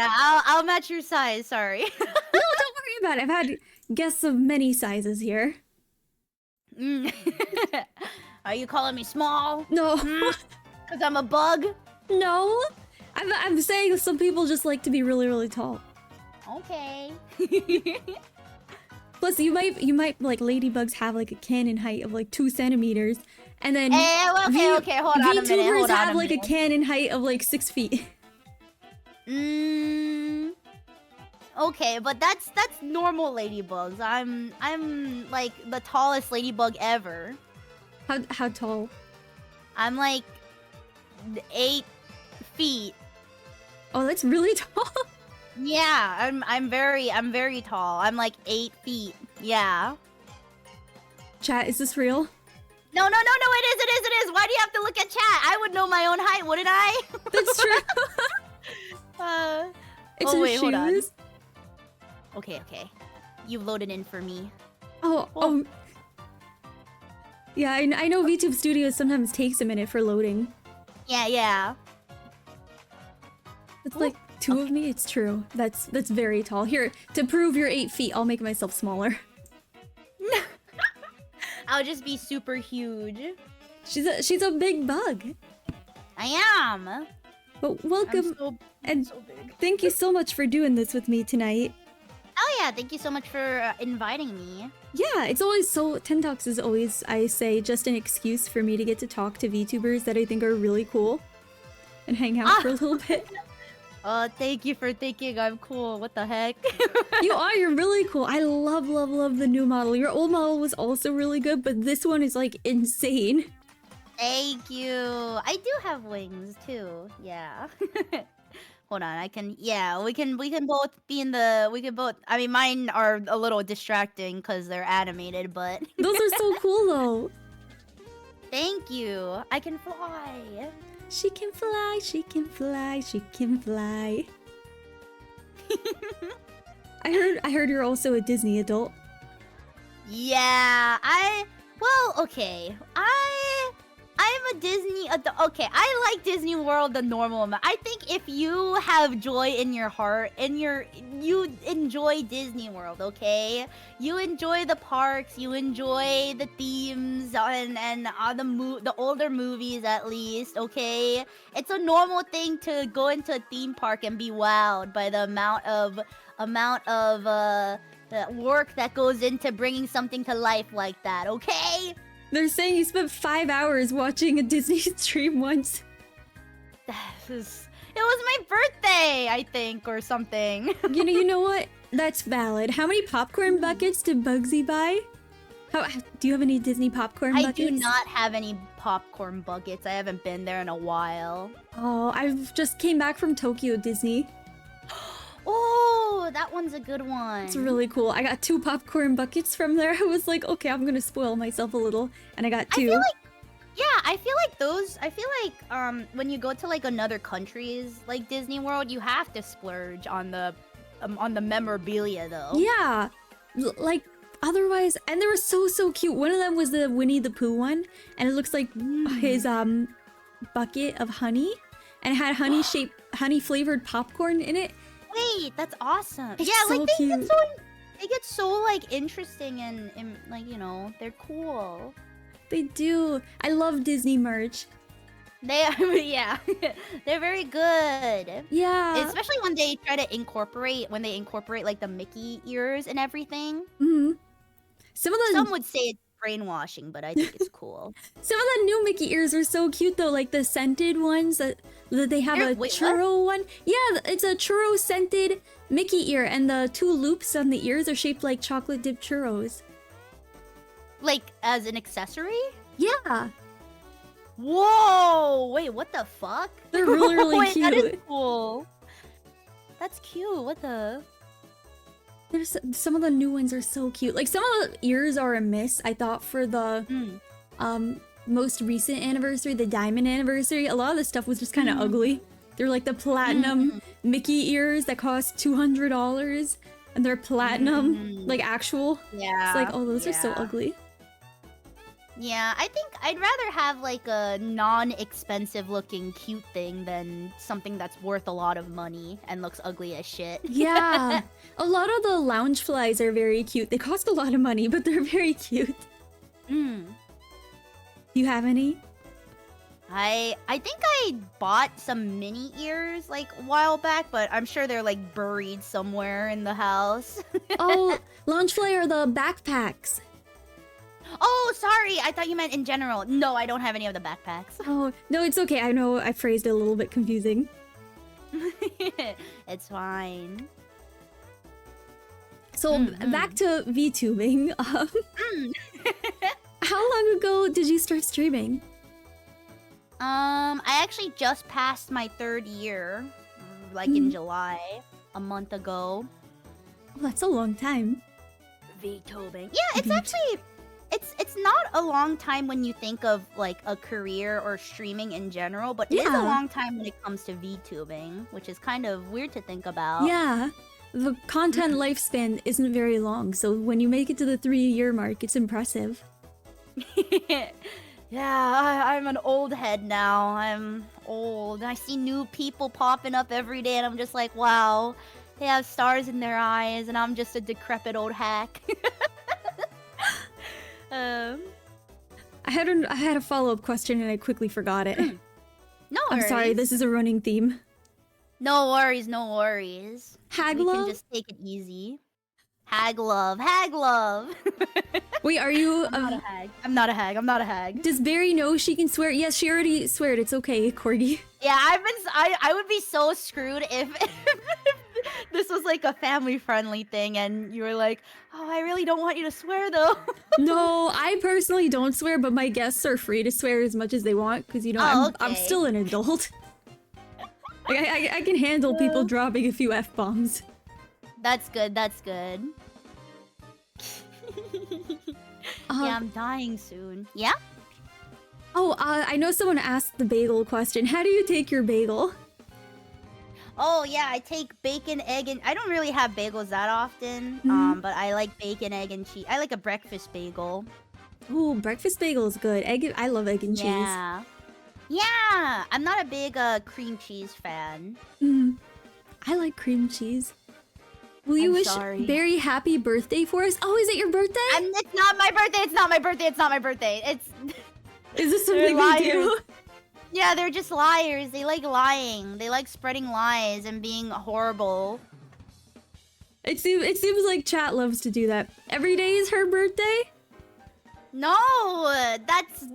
Yeah, I'll match your size. Sorry. No, don't worry about it. I've had guests of many sizes here. Are you calling me small? No. Cause I'm a bug? No. I'm saying some people just like to be really, really tall. Okay. Plus, you might like ladybugs have like a canon height of like 2 centimeters, and then okay. Hold on a minute. VTubers have like a canon height of like 6 feet. Okay, but that's normal ladybugs. I'm like the tallest ladybug ever. How tall? I'm like 8 feet. Oh, that's really tall. Yeah, I'm very tall. I'm like 8 feet. Yeah. Chat, is this real? No, it is. Why do you have to look at chat? I would know my own height, wouldn't I? That's true. It's wait, hold on. shoes. Okay. You've loaded in for me. Oh. Yeah, I know VTube Studios sometimes takes a minute for loading. Yeah. It's like 2 of me. It's true. That's very tall. Here, to prove you're 8 feet, I'll make myself smaller. I'll just be super huge. She's a big bug. I am. But welcome and so big. Thank you so much for doing this with me tonight. Oh yeah, thank you so much for inviting me. Yeah, it's always so... 10 Talks is always, I say, just an excuse for me to get to talk to VTubers that I think are really cool. And hang out for a little bit. Oh, thank you for thinking I'm cool. What the heck? You're really cool. I love the new model. Your old model was also really good, but this one is like insane. Thank you. I do have wings too. Yeah. Hold on, I can. Yeah, we can both be in the. We can both. I mean, mine are a little distracting because they're animated, but those are so cool though. Thank you. I can fly. She can fly. She can fly. She can fly. I heard you're also a Disney adult. Yeah, okay. I'm a Disney adult. Okay, I like Disney World the normal amount. I think if you have joy in your heart, you enjoy Disney World, okay? You enjoy the parks, you enjoy the themes and the older movies at least, okay? It's a normal thing to go into a theme park and be wowed by the amount of work that goes into bringing something to life like that, okay? They're saying you spent 5 hours watching a Disney stream once. It was my birthday, I think, or something. You know what? That's valid. How many popcorn buckets did Bugsy buy? Do you have any Disney popcorn buckets? I do not have any popcorn buckets. I haven't been there in a while. Oh, I've just came back from Tokyo Disney. Oh, that one's a good one. It's really cool. I got 2 popcorn buckets from there. I was like, okay, I'm gonna spoil myself a little, and I got 2. I feel like when you go to like another countries like Disney World, you have to splurge on the memorabilia though. Yeah, like otherwise, and they were so cute. One of them was the Winnie the Pooh one, and it looks like his bucket of honey, and it had honey flavored popcorn in it. Wait, that's awesome. It's yeah, so like they cute. get so like interesting and like, you know, they're cool. They do. I love Disney merch. They are, yeah. They're very good. Yeah. Especially when they try to incorporate like the Mickey ears and everything. Mm-hmm. Some would say it's brainwashing, but I think it's cool. Some of the new Mickey ears are so cute though, like the scented ones that they have churro one. Yeah, it's a churro scented Mickey ear, and the 2 loops on the ears are shaped like chocolate dipped churros. Like as an accessory? Yeah. Whoa! Wait, what the fuck? They're really Wait, cute. That is cool. That's cute. What the? There's some of the new ones are so cute. Like some of the ears are a miss. I thought for the most recent anniversary, the diamond anniversary, a lot of the stuff was just kind of ugly. They're like the platinum Mickey ears that cost $200, and they're platinum, like actual. Yeah. It's like, oh, those are so ugly. Yeah, I think I'd rather have like a non-expensive looking cute thing than something that's worth a lot of money and looks ugly as shit. Yeah. A lot of the lounge flies are very cute. They cost a lot of money, but they're very cute. Mm. You have any? I think I bought some mini ears like a while back, but I'm sure they're like buried somewhere in the house. Oh, lounge fly are the backpacks. Oh, sorry. I thought you meant in general. No, I don't have any of the backpacks. Oh, no, it's okay. I know I phrased it a little bit confusing. It's fine. So back to VTubing. How long ago did you start streaming? I actually just passed my 3rd year, like in July, a month ago. Oh, that's a long time. VTubing. Yeah, it's actually it's not a long time when you think of like a career or streaming in general, but it is a long time when it comes to VTubing, which is kind of weird to think about. Yeah. The content lifespan isn't very long, so when you make it to the 3-year mark, it's impressive. Yeah, I'm an old head now. I'm old. I see new people popping up every day, and I'm just like, wow, they have stars in their eyes, and I'm just a decrepit old hack. I had a follow-up question, and I quickly forgot it. No I'm worries. sorry, this is a running theme. No worries, no worries. Hag We love? can just take it easy. Hag love, hag love. Wait, are you... I'm not a hag. I'm not a hag. I'm not a hag. Does Barry know she can swear? Yes, she already sweared. It's okay, Corgi. Yeah, I would be so screwed if this was like a family-friendly thing and you were like, oh, I really don't want you to swear though. No, I personally don't swear, but my guests are free to swear as much as they want, because, you know, I'm okay. still an adult. Like, I can handle people dropping a few F-bombs. That's good, that's good. Yeah, I'm dying soon. Yeah? Oh, I know someone asked the bagel question. How do you take your bagel? Oh yeah, I take bacon, egg, and I don't really have bagels that often. But I like bacon, egg, and cheese. I like a breakfast bagel. Ooh, breakfast bagel is good. I love egg and cheese. Yeah. Yeah! I'm not a big very cheese fan. I like cream cheese. Will you wish sorry. Barry happy birthday for us? Oh, is it your birthday? It's not my birthday, it's not my birthday, it's not my birthday. Is this something we do? Yeah, they're just liars. They like lying. They like spreading lies and being horrible. It seems like chat loves to do that. Every day is her birthday? No, that's...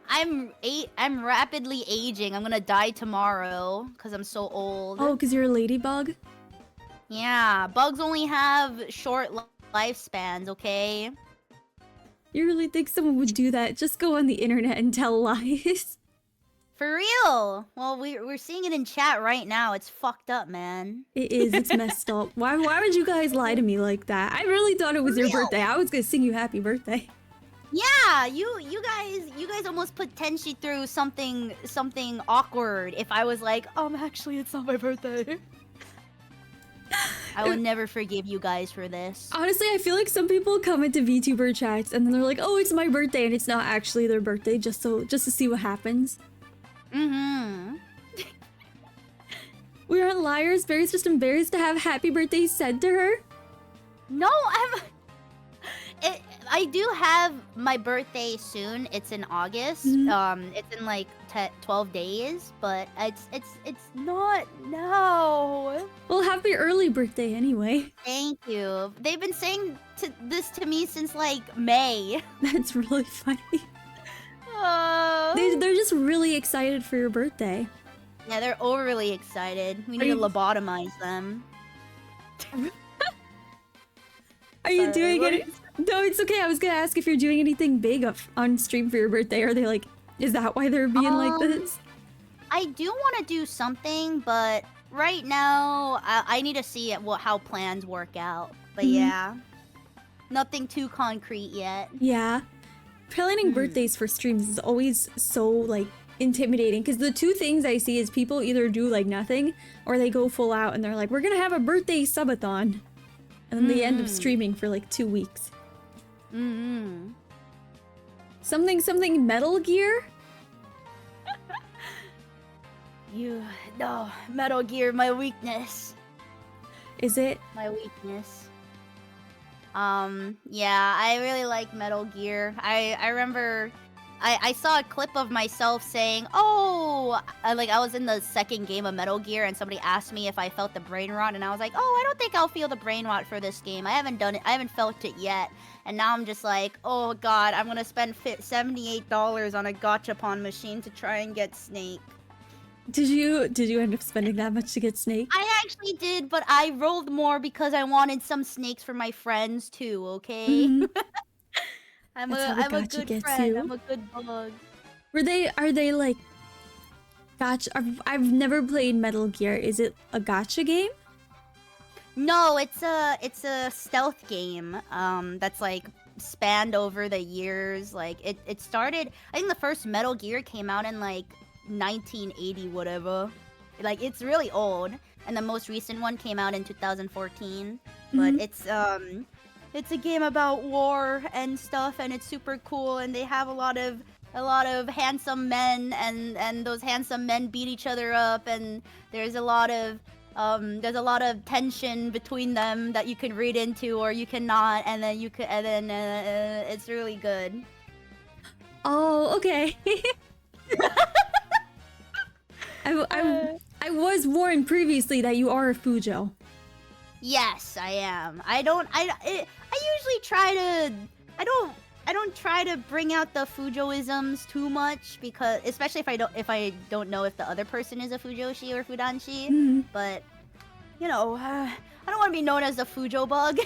I'm rapidly aging. I'm gonna die tomorrow because I'm so old. Oh, because you're a ladybug? Yeah, bugs only have short lifespans, okay? You really think someone would do that? Just go on the internet and tell lies. For real? Well, we're seeing it in chat right now. It's fucked up, man. It is. It's messed up. Why would you guys lie to me like that? I really thought it was your birthday. I was gonna sing you happy birthday. Yeah, you guys almost put Tenshi through something awkward. If I was like, actually, it's not my birthday. I would never forgive you guys for this. Honestly, I feel like some people come into VTuber chats and then they're like, "Oh, it's my birthday," and it's not actually their birthday, just to see what happens. We aren't liars. Barry's just embarrassed to have happy birthday said to her. No, I do have my birthday soon. It's in August. It's in like 12 days, but it's not now. Well, happy early birthday anyway. Thank you. They've been saying this to me since like May. That's really funny. Oh. They're just really excited for your birthday. Yeah, they're overly excited. We need to lobotomize them. Are you doing it? No, it's okay. I was gonna ask if you're doing anything big on stream for your birthday. Are they like, is that why they're being like this? I do want to do something, but right now I need to see how plans work out. But yeah, nothing too concrete yet. Yeah, planning birthdays for streams is always so like intimidating because the two things I see is people either do like nothing or they go full out and they're like, we're gonna have a birthday subathon, and then they end up streaming for like 2 weeks. something Metal Gear? No, Metal Gear, my weakness. Is it? My weakness. Yeah, I really like Metal Gear. I remember I saw a clip of myself saying, "Oh," I was in the second game of Metal Gear, and somebody asked me if I felt the brain rot, and I was like, "Oh, I don't think I'll feel the brain rot for this game. I haven't done it. I haven't felt it yet." And now I'm just like, "Oh God, I'm gonna spend $78 on a gachapon machine to try and get Snake." Did you end up spending that much to get Snake? I actually did, but I rolled more because I wanted some snakes for my friends too. Okay. Mhm. I'm That's how the a gacha good gets friend. you. I'm a good bug. Are they like gacha? I've never played Metal Gear. Is it a gacha game? No, it's a stealth game. That's like spanned over the years. Like it started. I think the first Metal Gear came out in like 1980, whatever. Like it's really old, and the most recent one came out in 2014. But Mhm. it's a game about war and stuff, and it's super cool. And they have a lot of handsome men, and those handsome men beat each other up, and there's a lot of tension between them that you can read into or you cannot, and then it's really good. Oh, okay. I was warned previously that you are a Fujo. Yes, I am. I usually try to I don't try to bring out the Fujoisms too much, because especially if I don't know if the other person is a Fujoshi or Fudanshi. Mhm. But you know, I don't want to be known as the Fujo bug.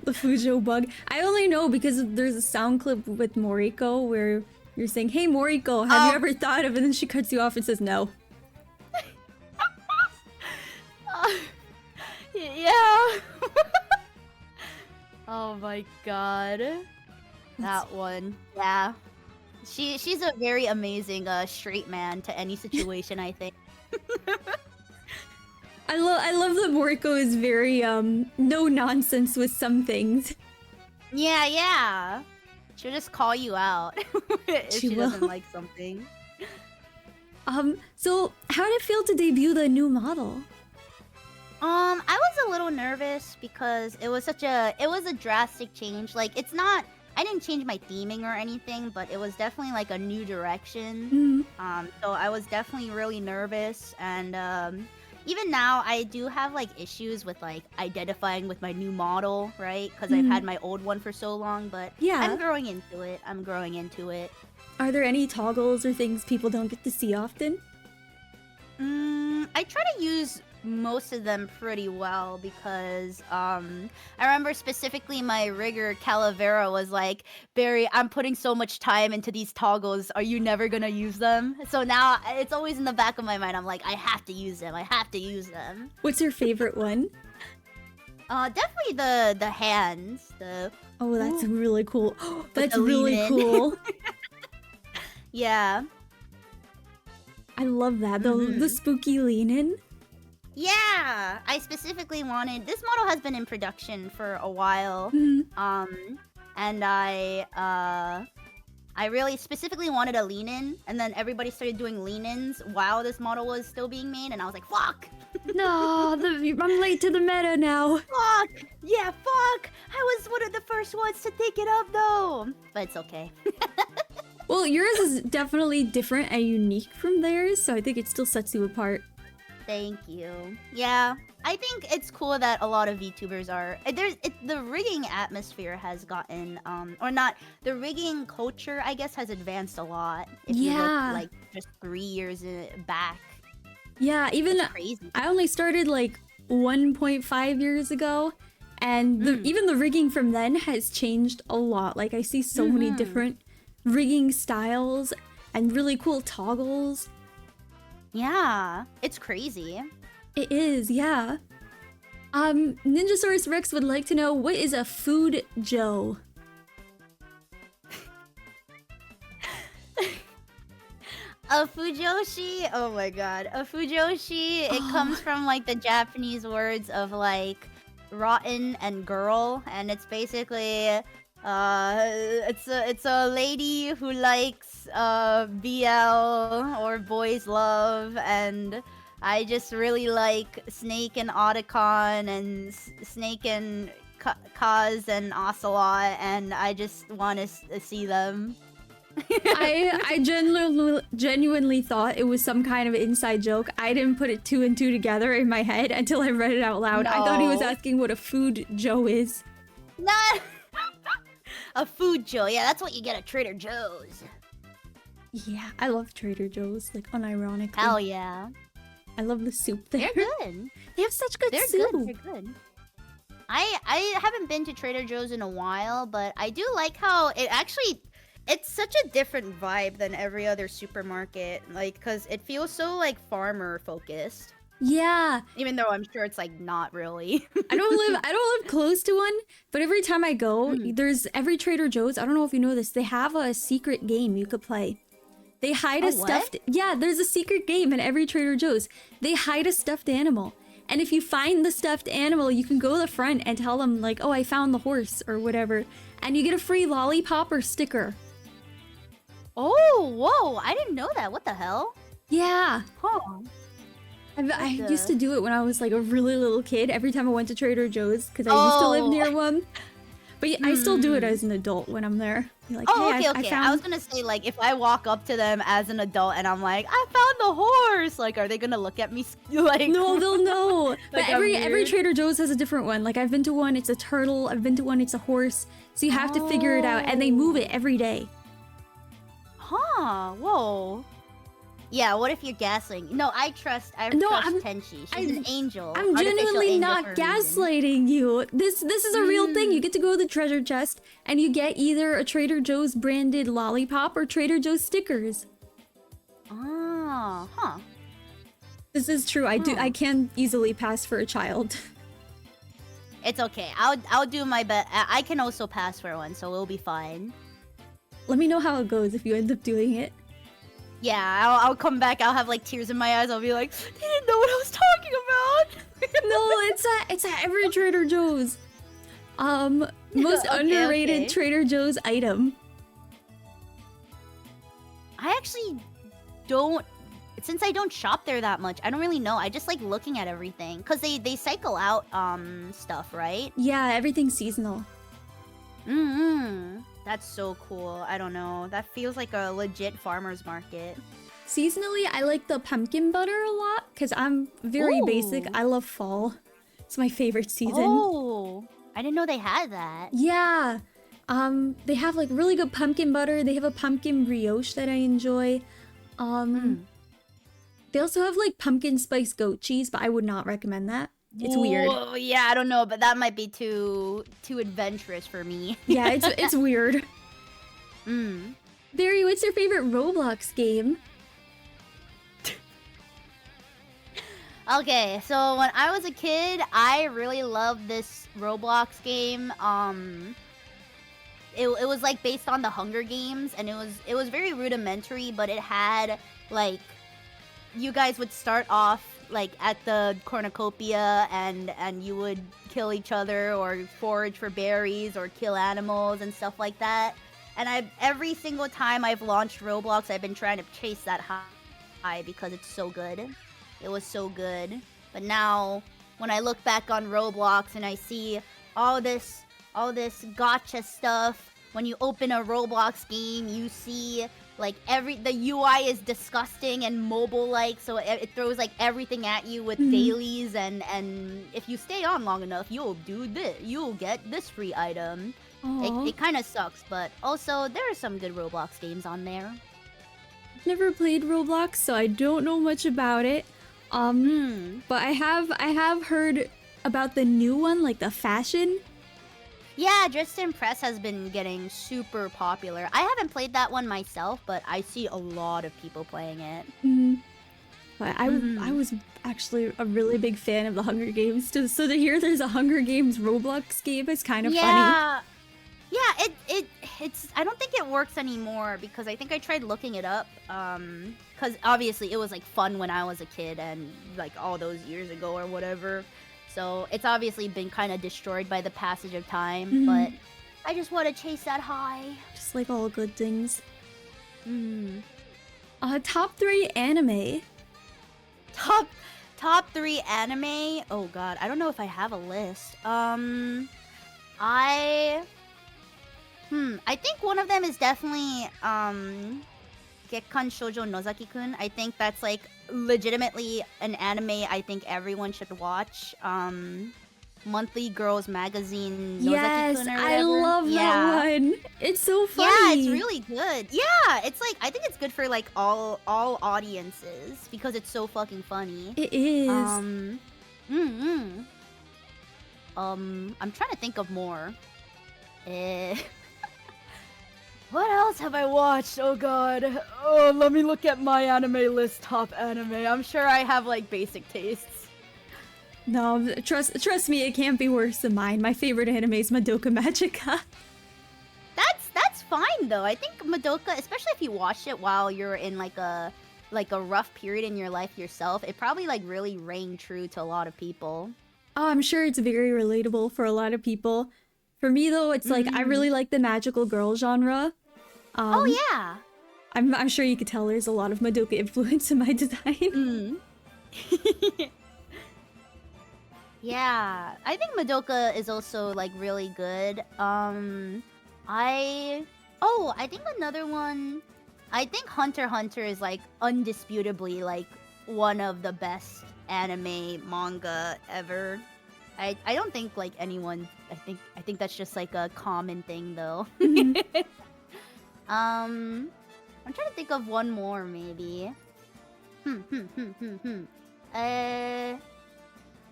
The Fujo bug. I only know because there's a sound clip with Moriko where you're saying, "Hey Moriko, have you ever thought of?" And then she cuts you off and says, "No." Yeah. Oh my god. That one. Yeah. She's a very amazing straight man to any situation, I think. I love that Moriko is very no nonsense with some things. Yeah, yeah. She'll just call you out if She she doesn't will. like something. So how did it feel to debut the new model? I was a little nervous because it was a drastic change. Like I didn't change my theming or anything, but it was definitely like a new direction. So I was definitely really nervous, and even now I do have like issues with like identifying with my new model, right? Because I've had my old one for so long, but Yeah. I'm growing into it. I'm growing into it. Are there any toggles or things people don't get to see often? I try to use most of them pretty well because I remember specifically my rigger Calavera was like, "Barry, I'm putting so much time into these toggles. Are you never gonna use them?" So now it's always in the back of my mind. I'm like, I have to use them. I have to use them. What's your favorite one? Definitely the hands. Oh, that's really cool. That's the really lean-in. cool. Yeah. I love that. The spooky lean-in. Yeah, I specifically wanted. This model has been in production for a while, and I really specifically wanted a lean-in, and then everybody started doing lean-ins while this model was still being made, and I was like, "Fuck!" No, I'm late to the meta now. Fuck! Yeah, fuck! I was one of the first ones to take it up, though, but it's okay. Well, yours is definitely different and unique from theirs, so I think it still sets you apart. Thank you. Yeah, I think it's cool that a lot of VTubers are. The rigging atmosphere has gotten, or not, the rigging culture, I guess, has advanced a lot. If you look, like, just 3 years back. Yeah, even It's crazy. I only started like 1.5 years ago, and even the rigging from then has changed a lot. Like, I see so many different rigging styles and really cool toggles. Yeah, it's crazy. It is, yeah. Ninjasaurus Rex would like to know, what is a food Joe? A Fujoshi? Oh my god. A Fujoshi, it comes from like the Japanese words of like rotten and girl, and it's basically It's a lady who likes BL or boys love, and I just really like Snake and Otacon and Snake and Kaz and Ocelot, and I just want to see them. I genuinely thought it was some kind of inside joke. I didn't put it two and two together in my head until I read it out loud. I thought he was asking what a food Joe is. Not a food Joe. Yeah, that's what you get at Trader Joe's. Yeah, I love Trader Joe's, like unironically. Hell yeah. I love the soup there. They're good. They have such good They're soup. good. They're good. I haven't been to Trader Joe's in a while, but I do like how it's such a different vibe than every other supermarket, like, because it feels so like farmer focused. Yeah. Even though I'm sure it's like not really. I don't live close to one, but every time I go, there's every Trader Joe's, I don't know if you know this, they have a secret game you could play. They hide a stuffed... Yeah, there's a secret game in every Trader Joe's. They hide a stuffed animal. And if you find the stuffed animal, you can go to the front and tell them, like, oh, I found the horse or whatever. And you get a free lollipop or sticker. Oh, whoa. I didn't know that. What the hell? Yeah. Huh. I used to do it when I was, like, a really little kid. Every time I went to Trader Joe's, because I used to live near one. But I still do it as an adult when I'm there. Be like, hey, okay. I was gonna say, like, if I walk up to them as an adult and I'm like, I found the horse, like, are they gonna look at me like? No, they'll know. Like, but every Trader Joe's has a different one. Like, I've been to one, it's a turtle. I've been to one, it's a horse. So you have to figure it out, and they move it every day. Huh? Whoa. Yeah, what if you're gaslighting? No, I trust Tenshi. She's an angel. I'm genuinely not gaslighting you. This is a real thing. You get to go to the treasure chest and you get either a Trader Joe's branded lollipop or Trader Joe's stickers. Ah, huh. This is true. I can easily pass for a child. It's okay. I'll do my best. I can also pass for one, so we'll be fine. Let me know how it goes if you end up doing it. Yeah, I'll come back. I'll have like tears in my eyes. I'll be like, they didn't know what I was talking about. No, it's at every Trader Joe's. Most underrated Trader Joe's item. I actually don't. Since I don't shop there that much, I don't really know. I just like looking at everything because they cycle out stuff, right? Yeah, everything's seasonal. That's so cool. I don't know. That feels like a legit farmer's market. Seasonally, I like the pumpkin butter a lot because I'm very basic. I love fall. It's my favorite season. Oh, I didn't know they had that. Yeah. They have like really good pumpkin butter. They have a pumpkin brioche that I enjoy. They also have like pumpkin spice goat cheese, but I would not recommend that. It's weird. Oh, yeah, I don't know, but that might be too adventurous for me. Yeah, it's weird. Barry, what's your favorite Roblox game? Okay, so when I was a kid, I really loved this Roblox game. It was like based on the Hunger Games, and it was very rudimentary, but it had like you guys would start off like at the cornucopia and you would kill each other or forage for berries or kill animals and stuff like that. And every single time I've launched Roblox, I've been trying to chase that high because it's so good. It was so good. But now when I look back on Roblox and I see all this gacha stuff, when you open a Roblox game, you see like the UI is disgusting and mobile-like, so it throws like everything at you with dailies, and if you stay on long enough, you'll get this free item. It kind of sucks, but also there are some good Roblox games on there. I've never played Roblox, so I don't know much about it. But I have heard about the new one, like the fashion. Yeah, Dress to Impress has been getting super popular. I haven't played that one myself, but I see a lot of people playing it. But I was actually a really big fan of the Hunger Games, so to hear there's a Hunger Games Roblox game is kind of funny. Yeah, it's I don't think it works anymore because I think I tried looking it up because obviously it was like fun when I was a kid and like all those years ago or whatever. So it's obviously been kind of destroyed by the passage of time, but I just want to chase that high. Just like all good things. Mm. Top 3 anime. Top 3 anime. Oh god, I don't know if I have a list. I think one of them is definitely Gekkan Shoujo Nozaki-kun. I think that's like legitimately an anime I think everyone should watch. Monthly Girls Magazine Yes, Nozaki-kun or I whatever. love that one. It's so funny. Yeah, it's really good. Yeah, it's like I think it's good for like all audiences because it's so fucking funny. It is. I'm trying to think of more. What else have I watched? Oh god. Oh, let me look at my anime list. Top anime. I'm sure I have like basic tastes. No, trust me, it can't be worse than mine. My favorite anime is Madoka Magica. That's fine though. I think Madoka, especially if you watch it while you're in like a rough period in your life yourself, it probably like really rang true to a lot of people. Oh, I'm sure it's very relatable for a lot of people. For me though, it's like I really like the magical girl genre. Oh yeah. I'm sure you could tell there's a lot of Madoka influence in my design. Yeah, I think Madoka is also like really good. I think another one. I think Hunter x Hunter is like undisputably like one of the best anime manga ever. I don't think like anyone. I think that's just like a common thing though. I'm trying to think of one more maybe.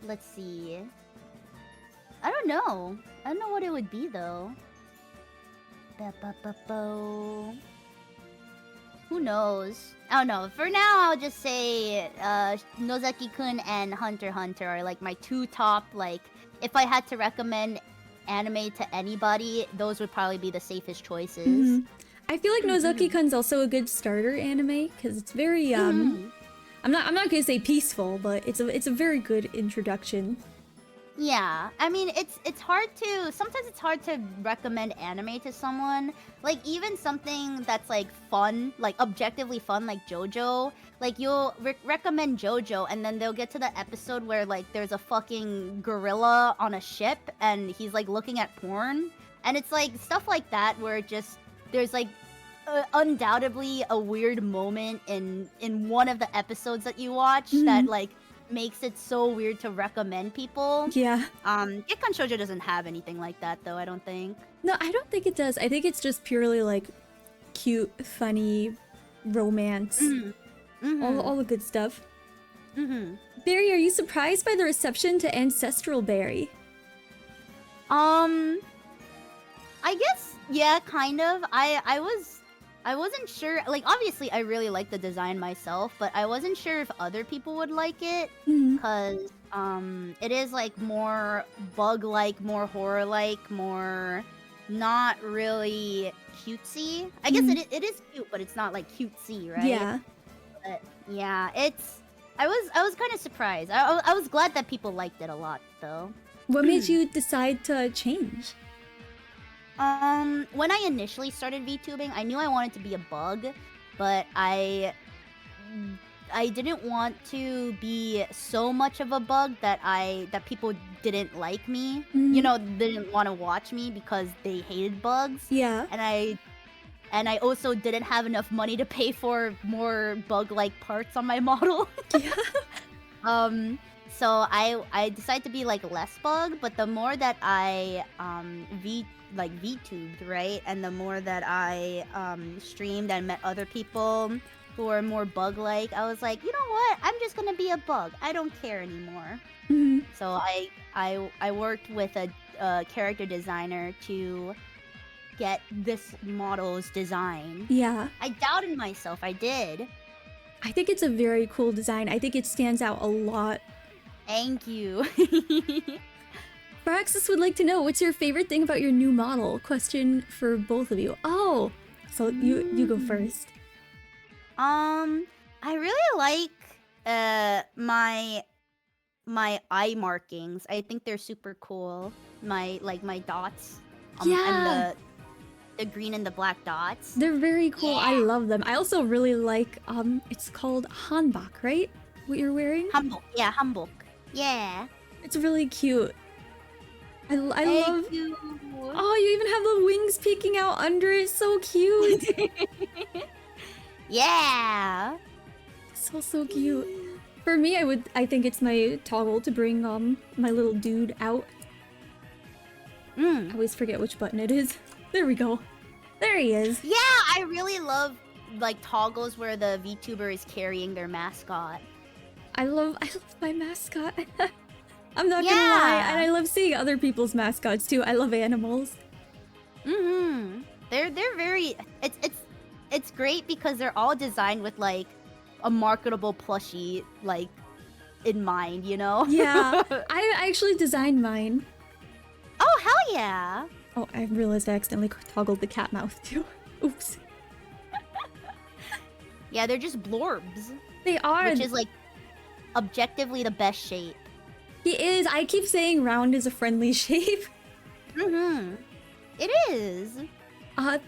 Let's see. I don't know. I don't know what it would be though. Who knows? I don't know. For now, I'll just say Nozaki-kun and Hunter x Hunter are like my two top. Like, if I had to recommend anime to anybody, those would probably be the safest choices. I feel like Nozaki-kun's also a good starter anime because it's very I'm not gonna say peaceful, but it's a very good introduction. Yeah, I mean it's hard to sometimes it's hard to recommend anime to someone. Like even something that's like fun, like objectively fun, like JoJo. Like you'll recommend JoJo, and then they'll get to the episode where like there's a fucking gorilla on a ship, and he's like looking at porn, and it's like stuff like that where it just there's like undoubtedly a weird moment in one of the episodes that you watch that like makes it so weird to recommend people. Yeah. Gekkan Shoujo doesn't have anything like that though, I don't think. No, I don't think it does. I think it's just purely like cute, funny, romance. All the good stuff. Barry, are you surprised by the reception to Ancestral Berry? I guess yeah, kind of. I wasn't sure, like obviously I really like the design myself, but I wasn't sure if other people would like it because it is like more bug-like, more horror-like, more not really cutesy. I guess it is cute, but it's not like cutesy, right? Yeah. But yeah, I was kind of surprised. I was glad that people liked it a lot though. What made you decide to change? When I initially started VTubing, I knew I wanted to be a bug, but I didn't want to be so much of a bug that people didn't like me. You know, didn't want to watch me because they hated bugs. Yeah. And I also didn't have enough money to pay for more bug-like parts on my model. Yeah. So I decided to be like less bug, but the more that I VTubed, right? And the more that I streamed and met other people who are more bug-like, I was like, you know what? I'm just gonna be a bug. I don't care anymore. So I worked with a character designer to get this model's design. Yeah. I doubted myself. I did. I think it's a very cool design. I think it stands out a lot. Thank you. Praxis would like to know, what's your favorite thing about your new model? Question for both of you. Oh, so you go first. I really like my eye markings. I think they're super cool. My dots. And Yeah, the green and the black dots. they're very cool. I Yeah. love them. I also really like it's called Hanbok, right? What you're wearing? Hanbok. Yeah, hanbok. Yeah. It's really cute. I love. Thank you. Oh, you even have the wings peeking out under it. So cute. Yeah. So cute. For me, I think it's my toggle to bring my little dude out. I always forget which button it is. There we go. There he is. Yeah, I really love like toggles where the VTuber is carrying their mascot. I love my mascot. I'm not gonna lie, and I love seeing other people's mascots too. I love animals. They're very it's great because they're all designed with like a marketable plushie like in mind, you know? Yeah, I actually designed mine. Oh, hell yeah. Oh, I realized I accidentally toggled the cat mouth too. Oops. Yeah, they're just blorbs, They are. which is like objectively the best shape. He is. I keep saying round is a friendly shape. It is.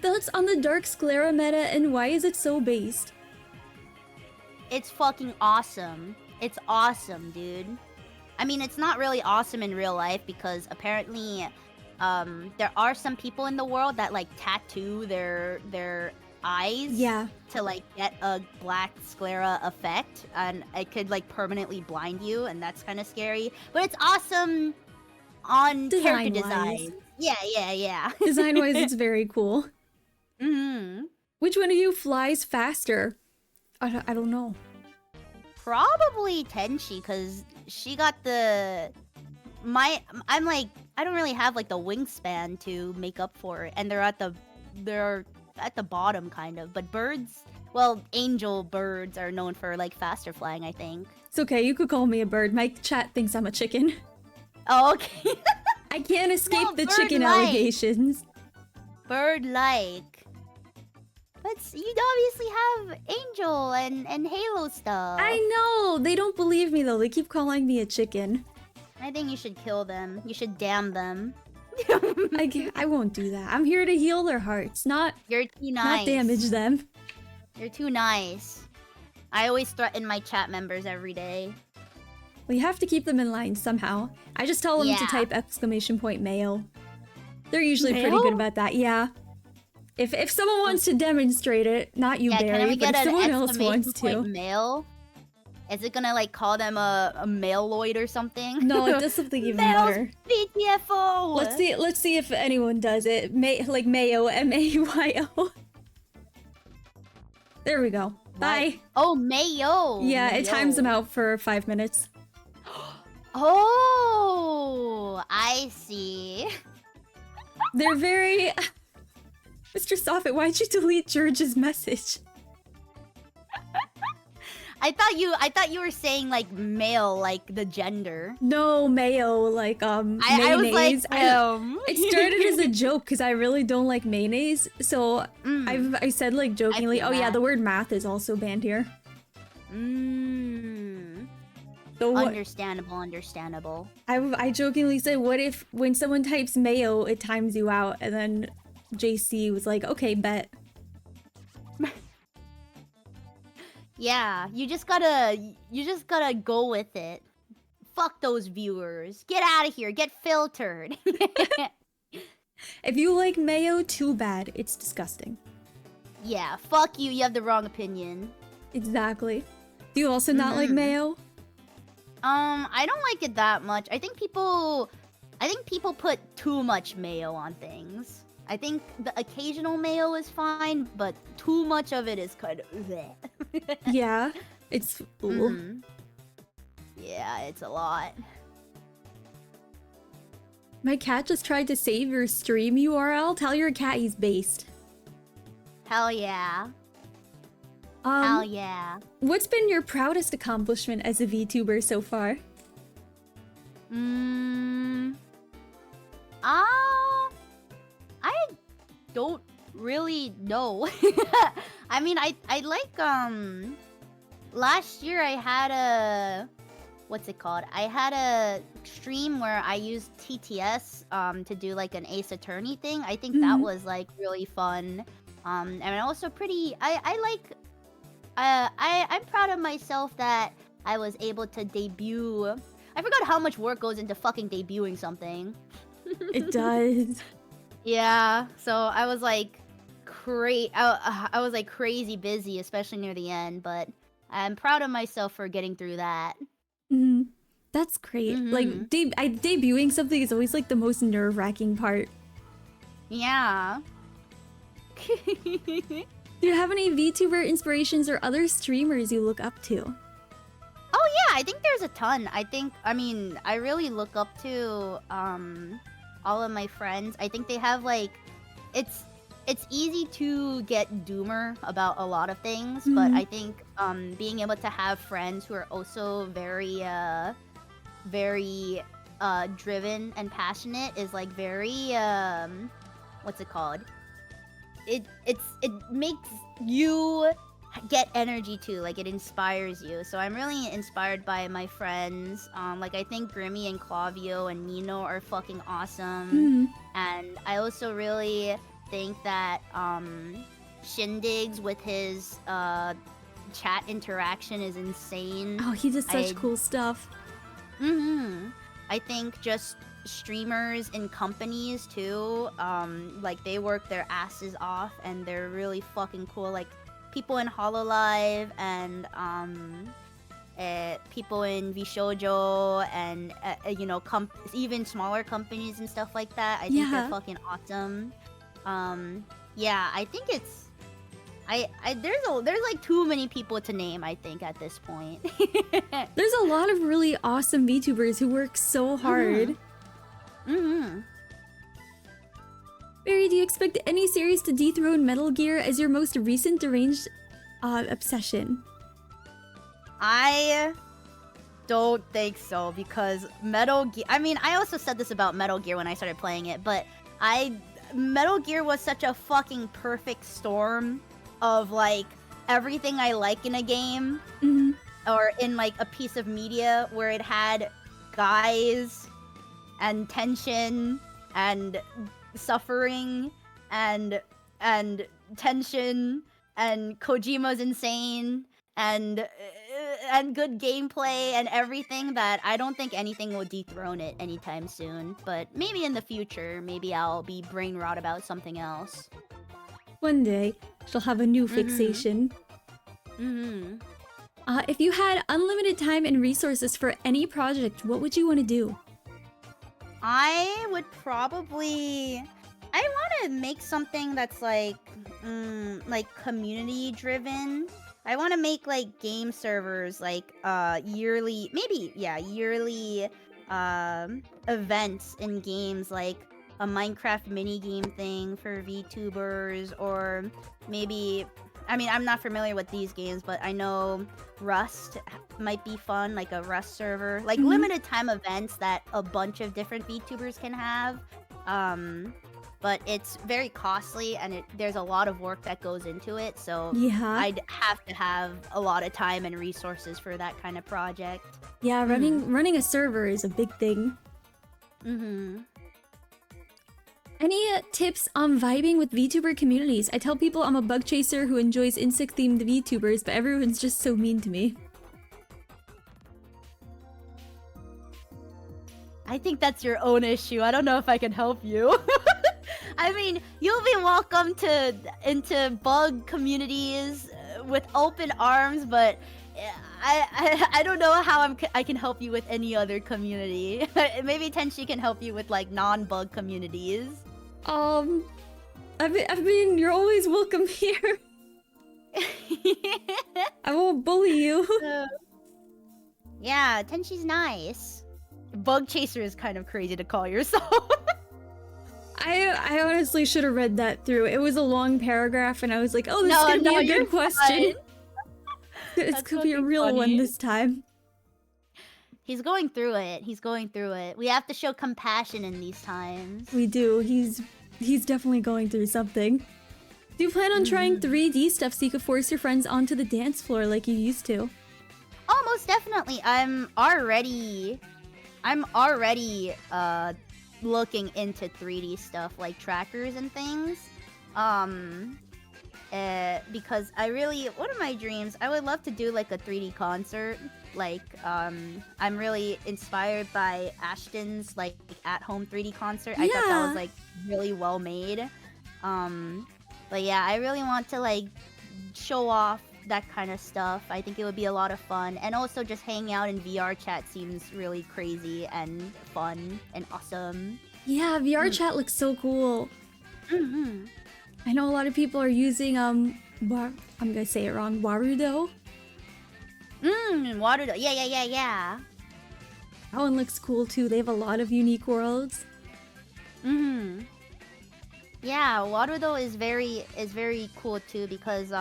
Thoughts on the dark sclera meta and why is it so based? It's fucking awesome. It's awesome, dude. I mean, it's not really awesome in real life because apparently, there are some people in the world that like tattoo their eyes. Yeah. To like get a black sclera effect, and it could like permanently blind you, and that's kind of scary. But it's awesome on character Design-wise. design. Yeah. Design-wise, it's very cool. Which one of you flies faster? I don't know. Probably Tenshi, cause she got the I'm like, I don't really have like the wingspan to make up for it, and they're at the bottom kind of. But birds, well, angel birds are known for like faster flying, I think. It's okay, you could call me a bird. My chat thinks I'm a chicken. Oh, okay. I can't escape No, the chicken bird-like. allegations. Bird-like. But you obviously have angel and halo stuff. I know! They don't believe me though. They keep calling me a chicken. I think you should kill them. You should damn them. I won't do that. I'm here to heal their hearts, not You're too nice. not damage them. You're too nice. I always threaten my chat members every day. We have to keep them in line somehow. I just tell them to Yeah. type !mayo. They're usually pretty Mayo? good about that, yeah. If someone wants to demonstrate it, not you, Yeah, Barry, can we but get if an someone else exclamation wants point to. male? Is it gonna like call them a maleoid or something? No, it does something even Males better. BTFO! Let's see if anyone does it. Like Mayo, MAYO. There we go. Bye. Oh, mayo! Yeah, it times them Mayo. out for 5 minutes. Oh, I see. They're very... Mr. Soffit, why'd you delete George's message? I thought you were saying like male, like the gender. No, mayo, like, I was mayonnaise. like, It started as a joke because I really don't like mayonnaise. So I said like jokingly, feel oh yeah, that. the word math is also banned here. So what, Understandable. I jokingly said, what if when someone types mayo, it times you out? And then JC was like, okay, bet. Yeah, you just gotta go with it. Fuck those viewers. Get out of here. Get filtered. If you like mayo, too bad. It's disgusting. Yeah, fuck you. You have the wrong opinion. Exactly. Do you also not like mayo? I don't like it that much. I think people put too much mayo on things. I think the occasional mayo is fine, but too much of it is kind of bleh. Yeah, it's... Yeah, it's a lot. My cat just tried to save your stream URL. Tell your cat he's based. Hell yeah. Hell yeah. What's been your proudest accomplishment as a VTuber so far? I don't really know. I mean, I like last year I had what's it called? I had a stream where I used TTS to do like an Ace Attorney thing. I think that was like really fun. And also pretty. I'm proud of myself that I was able to debut. I forgot how much work goes into fucking debuting something. It does. Yeah. So I was like I was like crazy busy, especially near the end. But I'm proud of myself for getting through that. That's great. Like debuting something is always like the most nerve-wracking part. Yeah. Do you have any VTuber inspirations or other streamers you look up to? Oh yeah, I think there's a ton. I mean, I really look up to all of my friends. I think they have like it's easy to get doomer about a lot of things, but I think being able to have friends who are also very driven and passionate is like very what's it called? It makes you get energy too, like it inspires you. So I'm really inspired by my friends. Like I think Grimmy and Clavio and Nino are fucking awesome. And I also really think that Shindigs with his chat interaction is insane. Oh, he does such cool stuff. I think just streamers in companies too, like they work their asses off and they're really fucking cool. Like people in Hololive and people in Vishojo and you know, even smaller companies and stuff like that. I think they're fucking awesome. Yeah, I think it's there's like too many people to name, I think, at this point. There's a lot of really awesome VTubers who work so hard. Barry, do you expect any series to dethrone Metal Gear as your most recent deranged obsession? I don't think so, because Metal Gear... I mean, I also said this about Metal Gear when I started playing it, but Metal Gear was such a fucking perfect storm of, like, everything I like in a game, or in, like, a piece of media, where it had guys and tension and suffering and tension and Kojima's insane and good gameplay and everything, that I don't think anything will dethrone it anytime soon. But maybe in the future, maybe I'll be brain rot about something else. One day, she'll have a new fixation. If you had unlimited time and resources for any project, what would you want to do? I would probably... I want to make something that's like community driven. I want to make like game servers, like yearly, yearly events in games, like a Minecraft minigame thing for VTubers, or maybe, I mean, I'm not familiar with these games, but I know Rust might be fun, like a Rust server, like limited time events that a bunch of different VTubers can have. But it's very costly, and there's a lot of work that goes into it, so I'd have to have a lot of time and resources for that kind of project. Yeah, running a server is a big thing. Any tips on vibing with VTuber communities? I tell people I'm a bug chaser who enjoys insect-themed VTubers, but everyone's just so mean to me. I think that's your own issue. I don't know if I can help you. I mean, you'll be welcome into bug communities with open arms, but I don't know how I can help you with any other community. Maybe Tenshi can help you with like non-bug communities. I mean, you're always welcome here. I won't bully you. Yeah, Tenshi's nice. Bug chaser is kind of crazy to call yourself. I honestly should have read that through. It was a long paragraph, and I was like, oh, this is gonna be a good question. This could be a real one this time. He's going through it. He's going through it. We have to show compassion in these times. We do. He's definitely going through something. Do you plan on trying 3D stuff so you could force your friends onto the dance floor like you used to? Oh Oh, most definitely. I'm already looking into 3D stuff like trackers and things. Because one of my dreams, I would love to do like a 3D concert. Like, I'm really inspired by Ashton's like at-home 3D concert. I thought that was like really well made. But yeah, I really want to like show off that kind of stuff. I think it would be a lot of fun, and also just hanging out in VR chat seems really crazy and fun and awesome. Yeah, VR chat looks so cool. I know a lot of people are using I'm gonna say it wrong, Warudo. Warudo. Yeah. That one looks cool too. They have a lot of unique worlds. Yeah, Warudo is very cool too because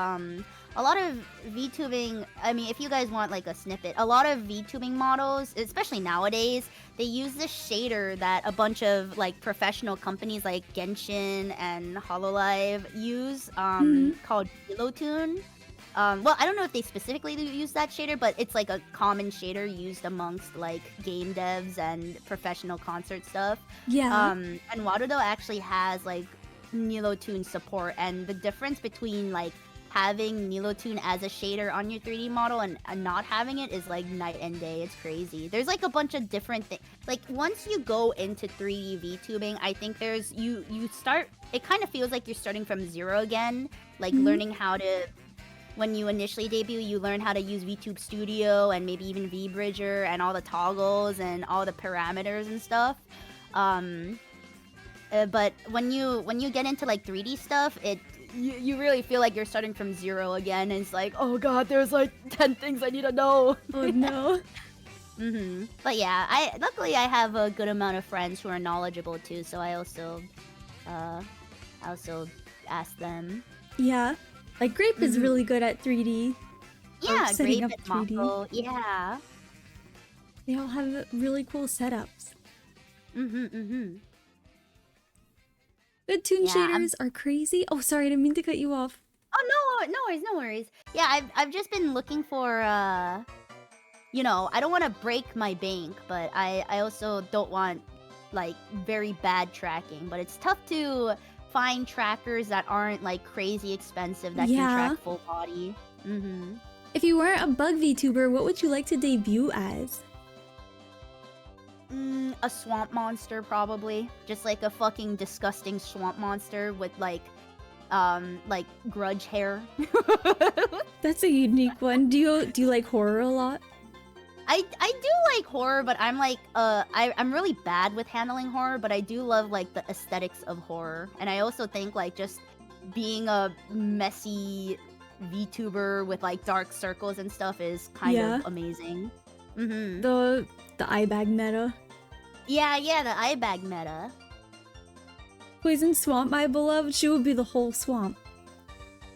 a lot of VTubing, I mean, if you guys want like a snippet, a lot of VTubing models, especially nowadays, they use this shader that a bunch of like professional companies like Genshin and Hololive use, called Nilotune. Well, I don't know if they specifically use that shader, but it's like a common shader used amongst like game devs and professional concert stuff. Yeah. And Warudo actually has like Nilotune support, and the difference between like having Nilotune as a shader on your 3D model and not having it is like night and day. It's crazy. There's like a bunch of different things. Like once you go into 3D VTubing, I think there's you start. It kind of feels like you're starting from zero again. Like learning how to. When you initially debut, you learn how to use VTube Studio and maybe even VBridger and all the toggles and all the parameters and stuff. But when you get into like 3D stuff, you really feel like you're starting from zero again. And it's like, oh god, there's like 10 things I need to know. Oh no. But yeah, luckily I have a good amount of friends who are knowledgeable too, so I also ask them. Yeah. Like Grape is really good at 3D. Yeah, setting Grape up and 3D. Mako. Yeah. They all have really cool setups. Good toon shaders are crazy. Oh, sorry, I didn't mean to cut you off. Oh no worries. Yeah, I've just been looking for you know, I don't want to break my bank, but I also don't want like very bad tracking. But it's tough to find trackers that aren't like crazy expensive that can track full body. If you weren't a bug VTuber, what would you like to debut as? A swamp monster probably. Just like a fucking disgusting swamp monster with like grudge hair. That's a unique one. Do you like horror a lot? I do like horror, but I'm like I'm really bad with handling horror, but I do love like the aesthetics of horror. And I also think like just being a messy VTuber with like dark circles and stuff is kind of amazing. The eye bag meta. Yeah, the eye bag meta. Poison Swamp, my beloved, she would be the whole swamp.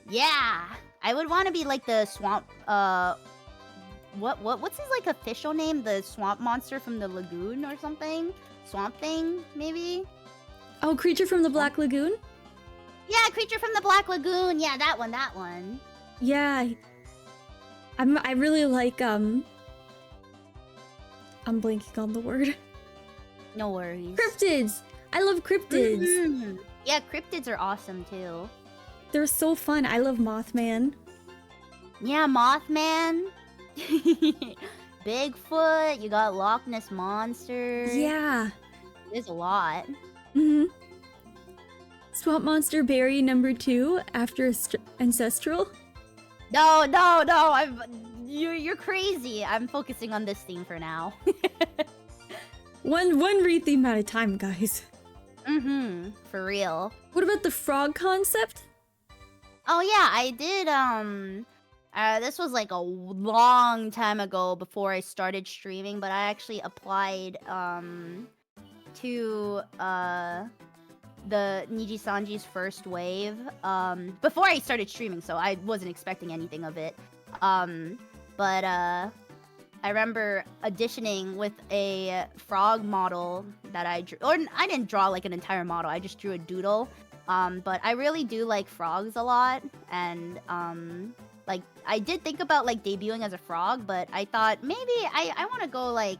Yeah, I would want to be like the swamp. What's his like official name? The swamp monster from the lagoon or something? Swamp thing, maybe? Oh, Creature from the Black Lagoon? Yeah, Creature from the Black Lagoon. Yeah, that one. Yeah. I really like I'm blanking on the word. No worries. Cryptids! I love cryptids. Yeah, cryptids are awesome too. They're so fun. I love Mothman. Yeah, Mothman. Bigfoot. You got Loch Ness Monster. Yeah. There's a lot. Swamp Monster Berry number 2 after Ancestral. No. You're crazy. I'm focusing on this theme for now. One re-theme at a time, guys. For real. What about the frog concept? Oh yeah, I did this was like a long time ago before I started streaming, but I actually applied to the Niji Sanji's first wave before I started streaming, so I wasn't expecting anything of it. But I remember auditioning with a frog model that I drew, or I didn't draw like an entire model, I just drew a doodle. But I really do like frogs a lot, and like I did think about like debuting as a frog, but I thought maybe I want to go like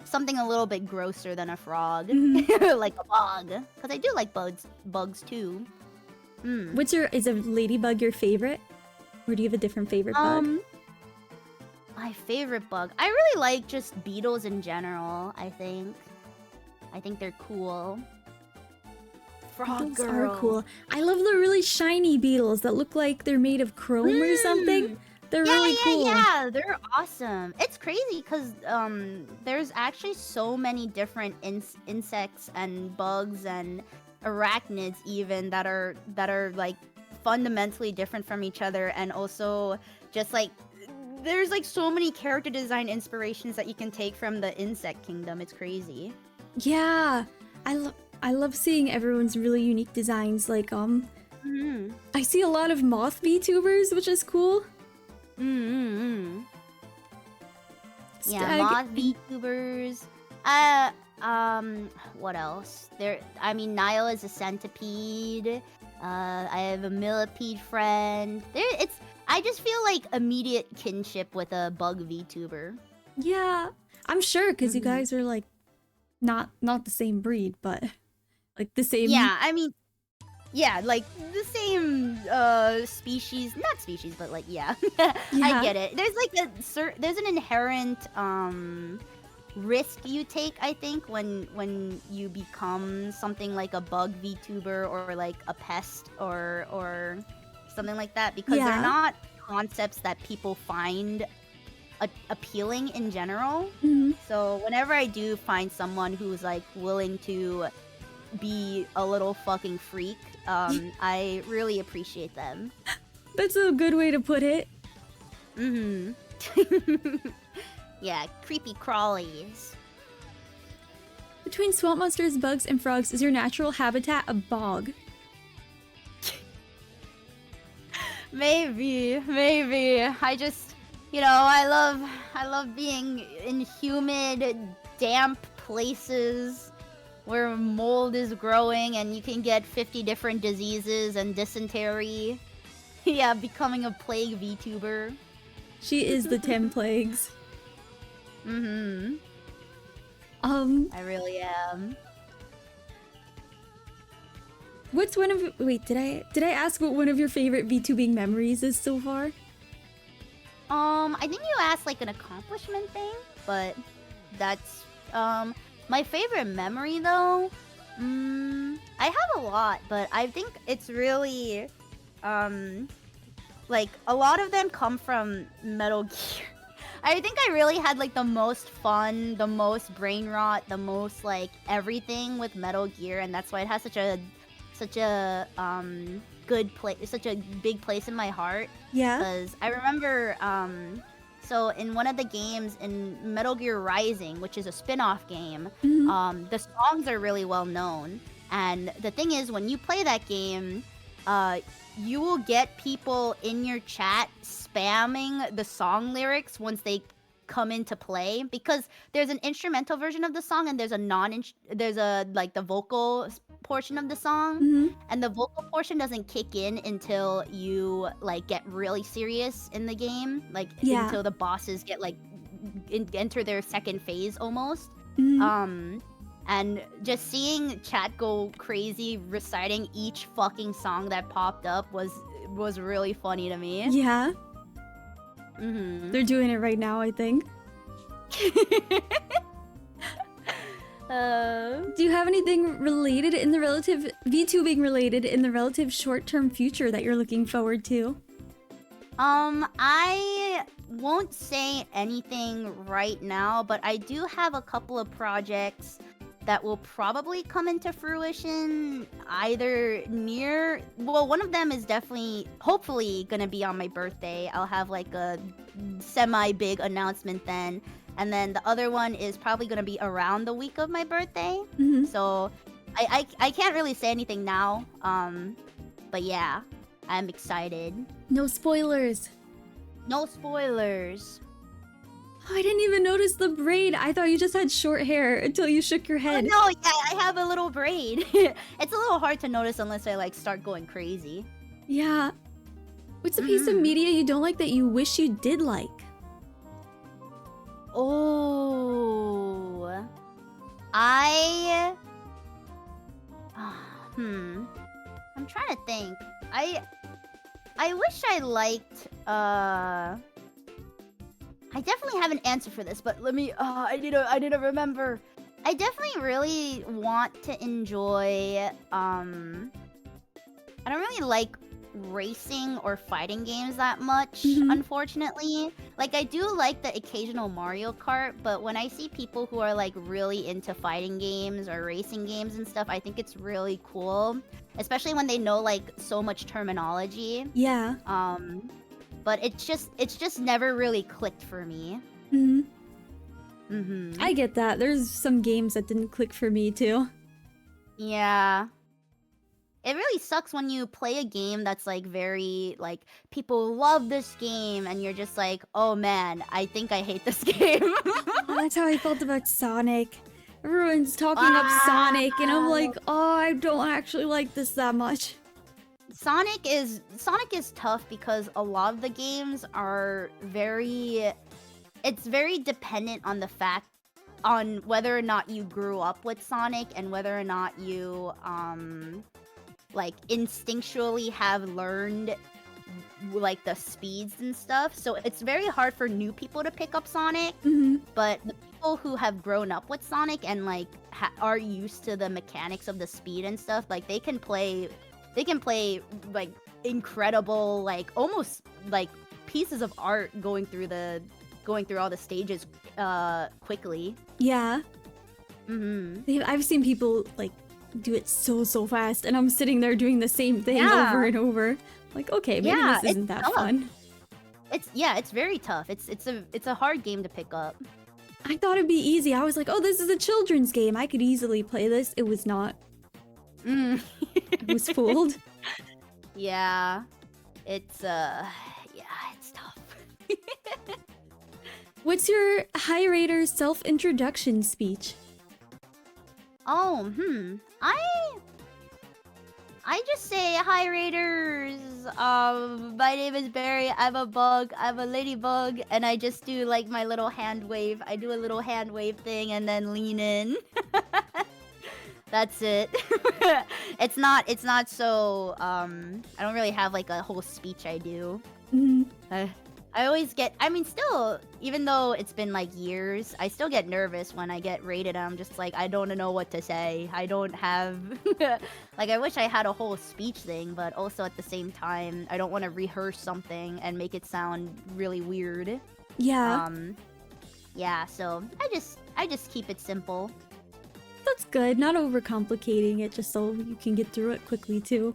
something a little bit grosser than a frog, like a bug, because I do like bugs too. Is a ladybug your favorite? Or do you have a different favorite bug? My favorite bug. I really like just beetles in general, I think. I think they're cool. Frog Beetles girl. are cool. I love the really shiny beetles that look like they're made of chrome or something. They're really cool. Yeah, they're awesome. It's crazy because there's actually so many different insects and bugs and arachnids even that are like fundamentally different from each other, and also just like there's like so many character design inspirations that you can take from the insect kingdom. It's crazy. Yeah, I love seeing everyone's really unique designs. Like I see a lot of moth VTubers, which is cool. Yeah, moth VTubers. What else? Niall is a centipede. I have a millipede friend. I just feel like immediate kinship with a bug VTuber. Yeah, I'm sure because you guys are like not the same breed, but like the same. Yeah, yeah, like the same species, not species, but like yeah. I get it. There's like there's an inherent risk you take, I think, when you become something like a bug VTuber or like a pest or something like that, because they're not concepts that people find appealing in general. So whenever I do find someone who's like willing to be a little fucking freak, I really appreciate them. That's a good way to put it. Yeah, creepy crawlies. Between swamp monsters, bugs, and frogs, is your natural habitat a bog? Maybe. I just, I love being in humid, damp places where mold is growing and you can get 50 different diseases and dysentery. Yeah, becoming a plague VTuber. She is the 10 plagues. I really am. What's one of wait, did I ask what one of your favorite VTubing memories is so far? I think you asked like an accomplishment thing, but that's my favorite memory though. I have a lot, but I think it's really like a lot of them come from Metal Gear. I think I really had like the most fun, the most brain rot, the most like everything with Metal Gear, and that's why it has such a good place, such a big place in my heart. Yeah. Because I remember so in one of the games in Metal Gear Rising, which is a spin-off game, the songs are really well known. And the thing is, when you play that game, you will get people in your chat spamming the song lyrics once they come into play, because there's an instrumental version of the song and there's a like the vocal portion of the song, and the vocal portion doesn't kick in until you like get really serious in the game, like until the bosses get like enter their second phase almost. And just seeing chat go crazy reciting each fucking song that popped up was really funny to me. Yeah. They're doing it right now, I think. Do you have anything related in the relative VTubing related in the relative short-term future that you're looking forward to? I won't say anything right now, but I do have a couple of projects that will probably come into fruition either one of them is definitely, hopefully, gonna be on my birthday. I'll have like a semi-big announcement then. And then the other one is probably gonna be around the week of my birthday. So I can't really say anything now. But yeah, I'm excited. No spoilers. No spoilers. Oh, I didn't even notice the braid. I thought you just had short hair until you shook your head. Oh, no, yeah, I have a little braid. It's a little hard to notice unless I like start going crazy. Yeah. What's a piece of media you don't like that you wish you did like? Oh, I. I'm trying to think. I wish I liked. I definitely have an answer for this, but let me. I need to remember. I definitely really want to enjoy. I don't really like racing or fighting games that much, unfortunately. Like, I do like the occasional Mario Kart, but when I see people who are like really into fighting games or racing games and stuff, I think it's really cool, especially when they know like so much terminology. Yeah. But it's just never really clicked for me. I get that. There's some games that didn't click for me too. Yeah. It really sucks when you play a game that's like very like people love this game and you're just like, oh man, I think I hate this game. That's how I felt about Sonic. Everyone's talking up Sonic and I'm like, oh, I don't actually like this that much. Sonic is tough because a lot of the games are it's very dependent on the fact on whether or not you grew up with Sonic and whether or not you like instinctually have learned like the speeds and stuff. So it's very hard for new people to pick up Sonic, but the people who have grown up with Sonic and like are used to the mechanics of the speed and stuff, like they can play like incredible, like almost like pieces of art going through all the stages quickly. Yeah. I've seen people like do it so fast and I'm sitting there doing the same thing over and over. Like, okay, maybe this isn't that fun. It's very tough. It's a hard game to pick up. I thought it'd be easy. I was like, oh, this is a children's game. I could easily play this. It was not. I was fooled. Yeah. It's tough. What's your high rater self-introduction speech? Oh, I just say, hi raiders, my name is Barry, I'm a ladybug, and I just do like my little hand wave. I do a little hand wave thing and then lean in. That's it. It's not so, I don't really have like a whole speech I do. I always get, still, even though it's been like years, I still get nervous when I get rated. I'm just like, I don't know what to say. I don't have, like, I wish I had a whole speech thing, but also at the same time, I don't want to rehearse something and make it sound really weird. Yeah. Yeah, so I just keep it simple. That's good. Not overcomplicating it, just so you can get through it quickly too.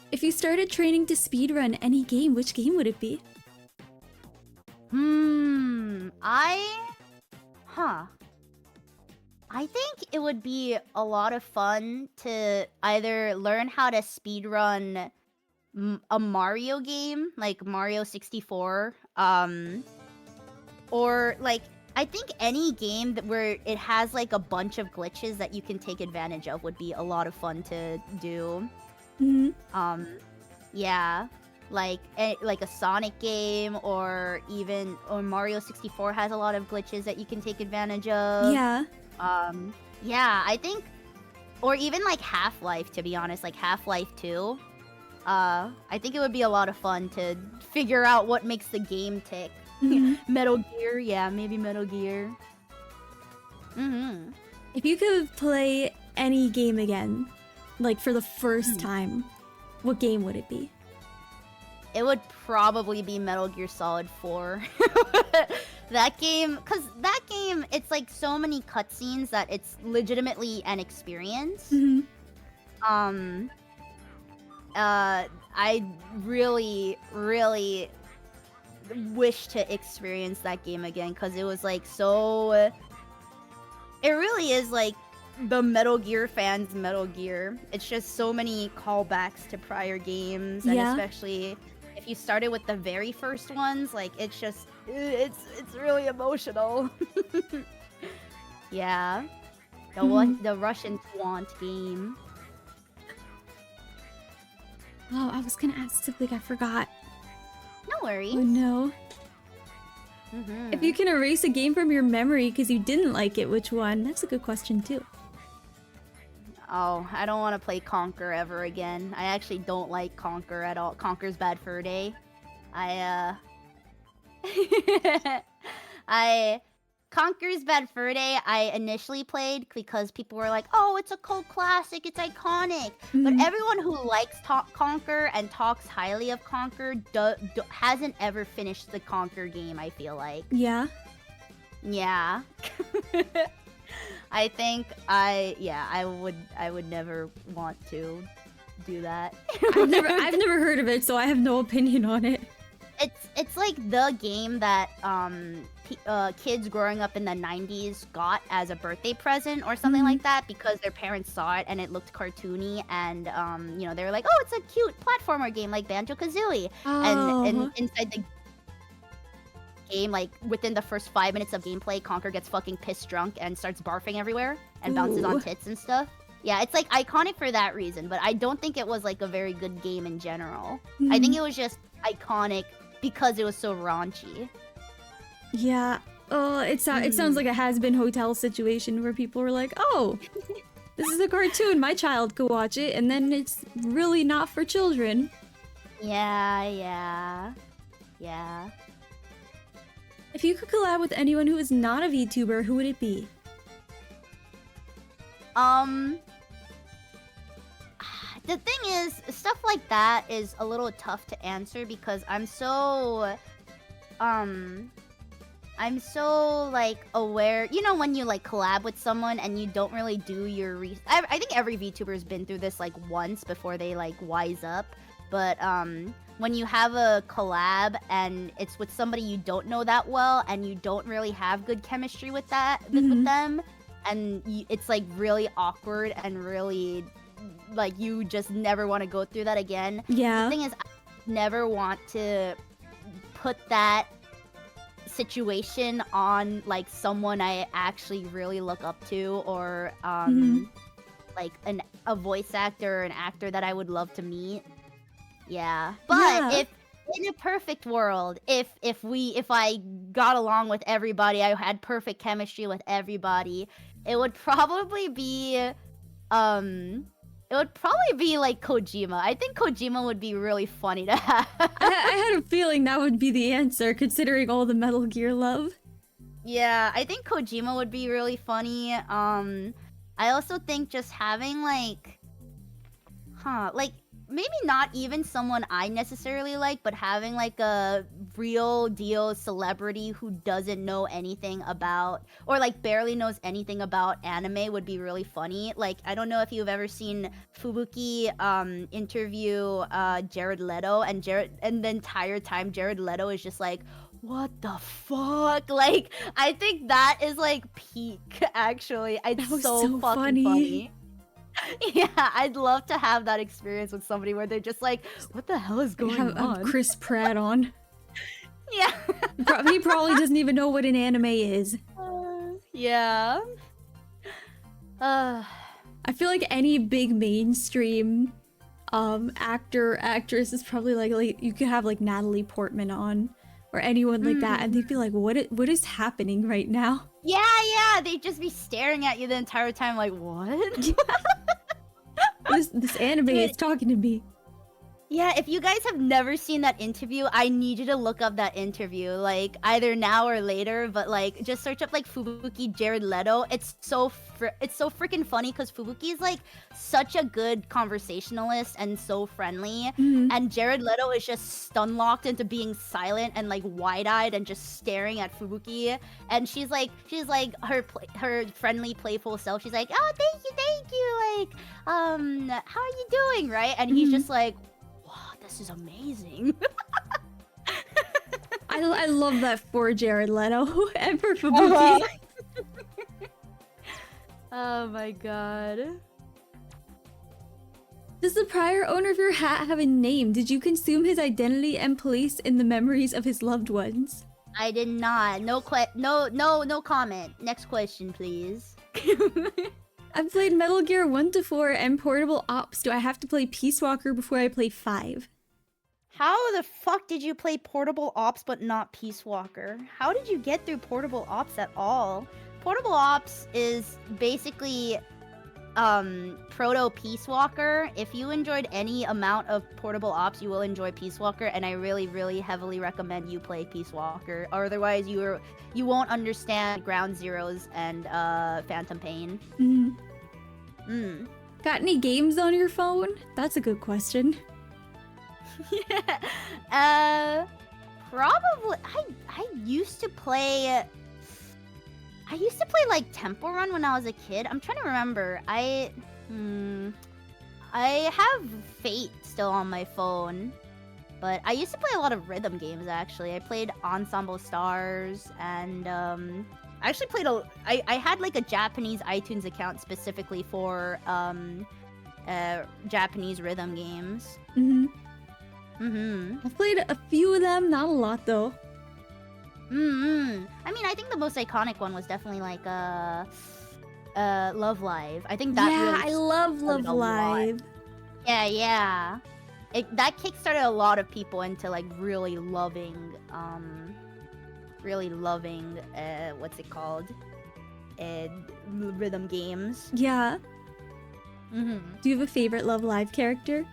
If you started training to speedrun any game, which game would it be? I think it would be a lot of fun to either learn how to speedrun a Mario game, like Mario 64, or like I think any game where it has like a bunch of glitches that you can take advantage of would be a lot of fun to do. Yeah, like a Sonic game or Mario 64 has a lot of glitches that you can take advantage of. Yeah. Yeah, I think, or even like Half-Life, to be honest, like Half-Life 2. I think it would be a lot of fun to figure out what makes the game tick. Metal Gear, yeah, maybe Metal Gear. If you could play any game again, like for the first time, what game would it be? It would probably be Metal Gear Solid 4. That game, it's like so many cutscenes that it's legitimately an experience. I really, really wish to experience that game again because it was like so. It really is like the Metal Gear fans' Metal Gear. It's just so many callbacks to prior games, and especially if you started with the very first ones, like it's just it's really emotional. Yeah, the Russian Twant game. Oh, I was gonna ask something I forgot. No worries. Oh no. Mm-hmm. If you can erase a game from your memory because you didn't like it, which one? That's a good question too. Oh, I don't want to play Conquer ever again. I actually don't like Conquer at all. Conquer's bad fur day. Conquer's Bad Fur Day, I initially played because people were like, oh, it's a cult classic, it's iconic. But everyone who likes Conquer and talks highly of Conquer hasn't ever finished the Conquer game, I feel like. Yeah. Yeah. I think I would never want to do that. I've never heard of it, so I have no opinion on it. It's like the game that kids growing up in the 90s got as a birthday present or something like that because their parents saw it and it looked cartoony and you know, they were like, oh, it's a cute platformer game like Banjo-Kazooie. And inside the game, like within the first 5 minutes of gameplay, Conker gets fucking pissed drunk and starts barfing everywhere and bounces on tits and stuff. Yeah, it's like iconic for that reason, but I don't think it was like a very good game in general. I think it was just iconic because it was so raunchy. Yeah. Oh, it sounds like a has-been hotel situation where people were like, oh, this is a cartoon, my child could watch it, and then it's really not for children. Yeah. If you could collab with anyone who is not a VTuber, who would it be? The thing is, stuff like that is a little tough to answer because I'm so like aware. You know when you like collab with someone and you don't really do your I think every VTuber's been through this like once before they like wise up. But when you have a collab and it's with somebody you don't know that well and you don't really have good chemistry with with them, and it's like really awkward and really like you just never want to go through that again. Yeah. The thing is, I never want to put that situation on like someone I actually really look up to or like a voice actor or an actor that I would love to meet. Yeah. But if in a perfect world, if I got along with everybody, I had perfect chemistry with everybody, it would probably be like Kojima. I think Kojima would be really funny to have. I had a feeling that would be the answer, considering all the Metal Gear love. Yeah, I think Kojima would be really funny. I also think just having like maybe not even someone I necessarily like, but having like a real deal celebrity who doesn't know anything about, or like barely knows anything about anime would be really funny. Like, I don't know if you've ever seen Fubuki interview Jared Leto, and the entire time Jared Leto is just like, what the fuck? Like, I think that is like peak, actually. It's so fucking funny. Yeah, I'd love to have that experience with somebody where they're just like, what the hell is going on? Chris Pratt on. Yeah. He probably doesn't even know what an anime is. Yeah. I feel like any big mainstream actor, actress is probably like you could have like Natalie Portman on or anyone like that, and they'd be like, what is happening right now? Yeah, they'd just be staring at you the entire time like, what? This anime is talking to me. Yeah, if you guys have never seen that interview, I need you to look up that interview, like, either now or later, but, like, just search up, like, Fubuki Jared Leto. It's so freaking funny, because Fubuki is, like, such a good conversationalist and so friendly, and Jared Leto is just stun-locked into being silent and, like, wide-eyed and just staring at Fubuki, and she's like, her friendly, playful self, she's like, oh, thank you, like, how are you doing, right? And he's just like, this is amazing. I love that for Jared Leto and for Fubuki. Oh my god. Does the prior owner of your hat have a name? Did you consume his identity and place in the memories of his loved ones? I did not. No comment. Next question, please. I've played Metal Gear 1 to 4 and Portable Ops. Do I have to play Peace Walker before I play 5? How the fuck did you play Portable Ops but not Peace Walker? How did you get through Portable Ops at all? Portable Ops is basically proto Peace Walker. If you enjoyed any amount of Portable Ops, you will enjoy Peace Walker, and I really, really heavily recommend you play Peace Walker. Or otherwise, you won't understand Ground Zeroes and Phantom Pain. Got any games on your phone? That's a good question. Probably. I used to play. I used to play like Temple Run when I was a kid. I'm trying to remember. I have Fate still on my phone, but I used to play a lot of rhythm games actually. I played Ensemble Stars and I actually played I had like a Japanese iTunes account specifically for Japanese rhythm games. I've played a few of them, not a lot though. I mean, I think the most iconic one was definitely like Love Live. I think that really I love Love Live. Yeah. That kickstarted a lot of people into like really loving what's it called? Rhythm games. Yeah. Do you have a favorite Love Live character?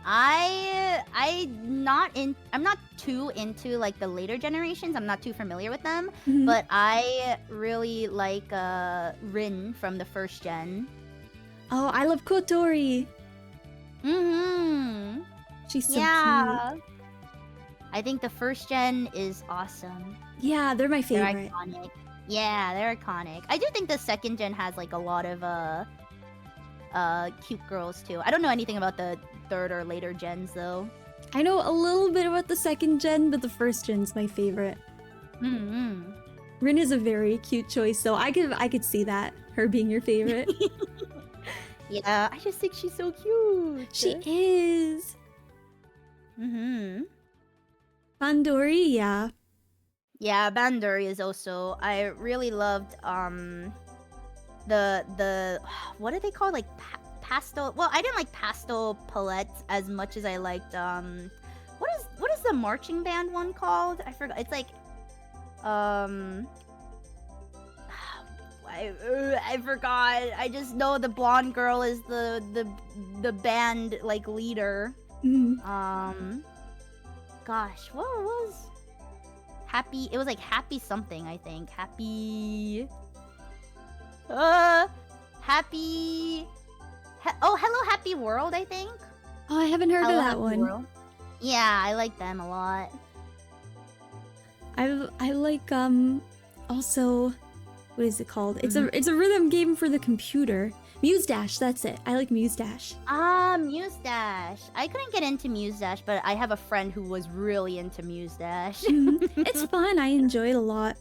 I'm not too into like the later generations. I'm not too familiar with them, but I really like Rin from the first gen. Oh, I love Kotori. She's so cute. I think the first gen is awesome. Yeah, they're my favorite. They're iconic. Yeah, they're iconic. I do think the second gen has like a lot of cute girls too. I don't know anything about the third or later gens though. I know a little bit about the second gen, but the first gen's my favorite. Rin is a very cute choice, so I could see that, her being your favorite. Yeah, I just think she's so cute. She is. Bandori, yeah. Yeah, Bandori is also. I really loved the what are they called, like pastel. Well, I didn't like pastel palettes as much as I liked what is the marching band one called? I forgot. It's like I forgot. I just know the blonde girl is the band like leader. Gosh, what was Happy? It was like Happy something, I think. Happy. Hello Happy World, I think. Oh, I haven't heard Hello, of that Happy one. World. Yeah, I like them a lot. I like also, what is it called? It's a rhythm game for the computer. Muse Dash, that's it. I like Muse Dash. Muse Dash. I couldn't get into Muse Dash, but I have a friend who was really into Muse Dash. It's fun. I enjoy it a lot.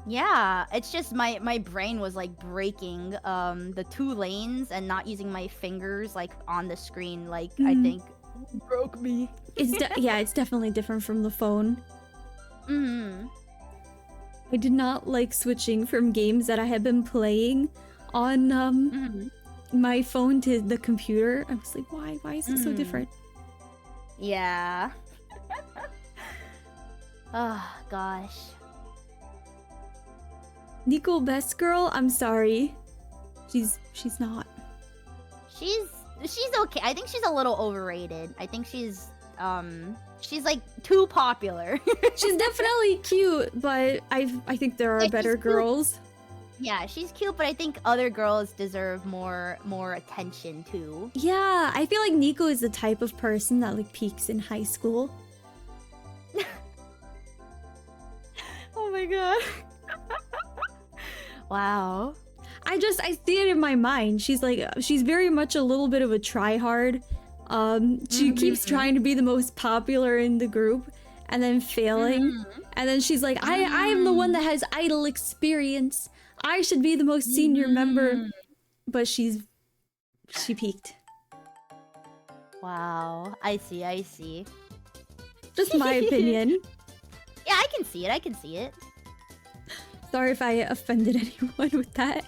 Yeah, it's just my brain was like breaking the 2 lanes and not using my fingers like on the screen, like I think broke me. It's definitely different from the phone. I did not like switching from games that I had been playing on my phone to the computer. I was like, why is it so different? Yeah. Oh gosh. Nico Best Girl, I'm sorry. She's not. She's okay. I think she's a little overrated. I think she's like too popular. She's definitely cute, but I think there are better girls. Yeah, she's cute, but I think other girls deserve more attention too. Yeah, I feel like Nico is the type of person that like peaks in high school. Oh my god. Wow. I see it in my mind. She's very much a little bit of a tryhard. She keeps trying to be the most popular in the group and then failing. And then she's like, I am the one that has idol experience. I should be the most senior member. But she peaked. Wow. I see. Just my opinion. Yeah, I can see it. Sorry if I offended anyone with that.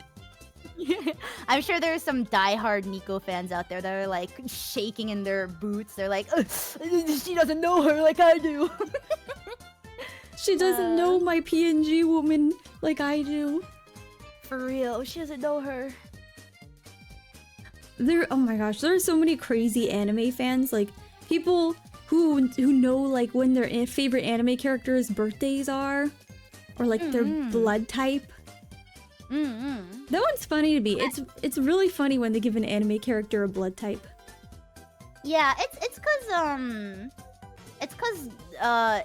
I'm sure there's some diehard Nico fans out there that are like shaking in their boots. They're like, she doesn't know her like I do. She doesn't know my PNG woman like I do. For real, she doesn't know her. Oh my gosh, there are so many crazy anime fans, like people who know like when their favorite anime characters' birthdays are, or like their blood type. That one's funny to me. It's really funny when they give an anime character a blood type. Yeah, it's cause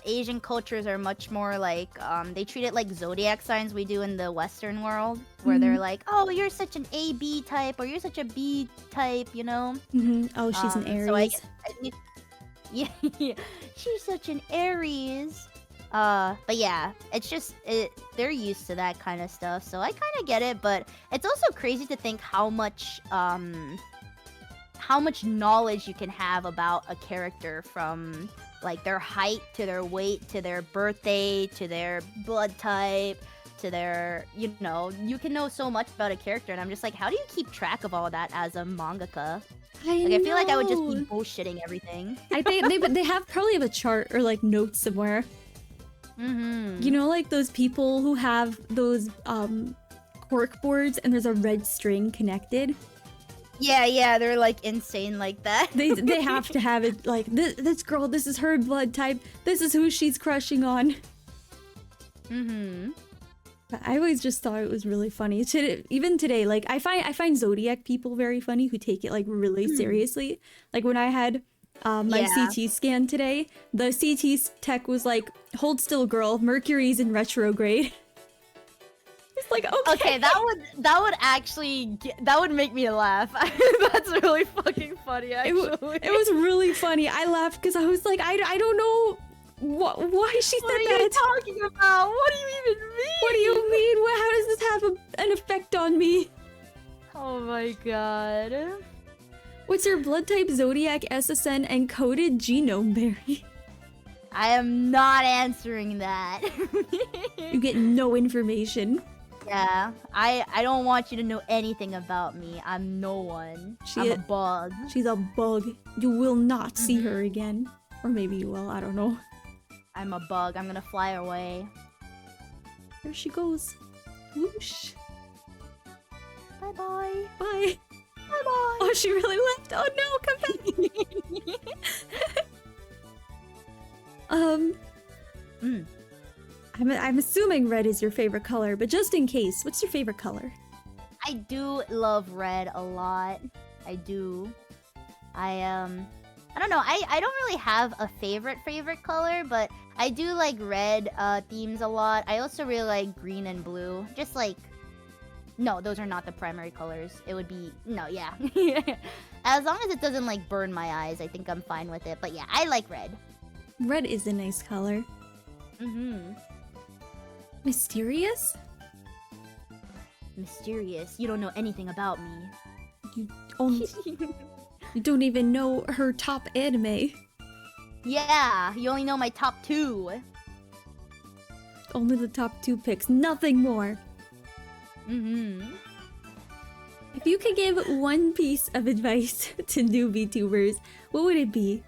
Asian cultures are much more like they treat it like zodiac signs we do in the Western world, where they're like, oh, you're such an AB type or you're such a B type, you know? Oh, she's an Aries. So yeah, she's such an Aries. But yeah, it's just they're used to that kind of stuff, so I kind of get it. But it's also crazy to think how much knowledge you can have about a character, from like their height to their weight to their birthday to their blood type to their, you know, you can know so much about a character, and I'm just like, how do you keep track of all that as a mangaka? I feel like I would just be bullshitting everything. I think they probably have a chart or like notes somewhere. You know, like those people who have those cork boards and there's a red string connected. Yeah, they're like insane like that. They have to have it like this girl. This is her blood type. This is who she's crushing on. But I always just thought it was really funny. Even today, like I find zodiac people very funny who take it like really seriously. Like when I had my CT scan today, the CT tech was like, "Hold still, girl. Mercury's in retrograde." It's like, okay, that would actually that would make me laugh. That's really fucking funny. Actually, it was really funny. I laughed because I was like, I don't know why she said that. What are you talking about? What do you even mean? What do you mean? How does this have an effect on me? Oh my god. What's your blood type, zodiac, SSN, and coded genome, Barry? I am not answering that. You get no information. Yeah, I don't want you to know anything about me. I'm no one. I'm a bug. She's a bug. You will not see her again. Or maybe you will, I don't know. I'm a bug. I'm gonna fly away. There she goes. Whoosh. Bye-bye. Bye. Bye-bye. Oh, she really left. Oh no, come back. I'm assuming red is your favorite color, but just in case, what's your favorite color? I do love red a lot. I do. I don't know. I don't really have a favorite color, but I do like red themes a lot. I also really like green and blue. Just like, no, those are not the primary colors. It would be, no, yeah. As long as it doesn't like burn my eyes, I think I'm fine with it. But yeah, I like red. Red is a nice color. Mysterious? Mysterious. You don't know anything about me. You don't even know her top anime. Yeah, you only know my top 2. Only the top 2 picks, nothing more. If you could give one piece of advice to new VTubers, what would it be?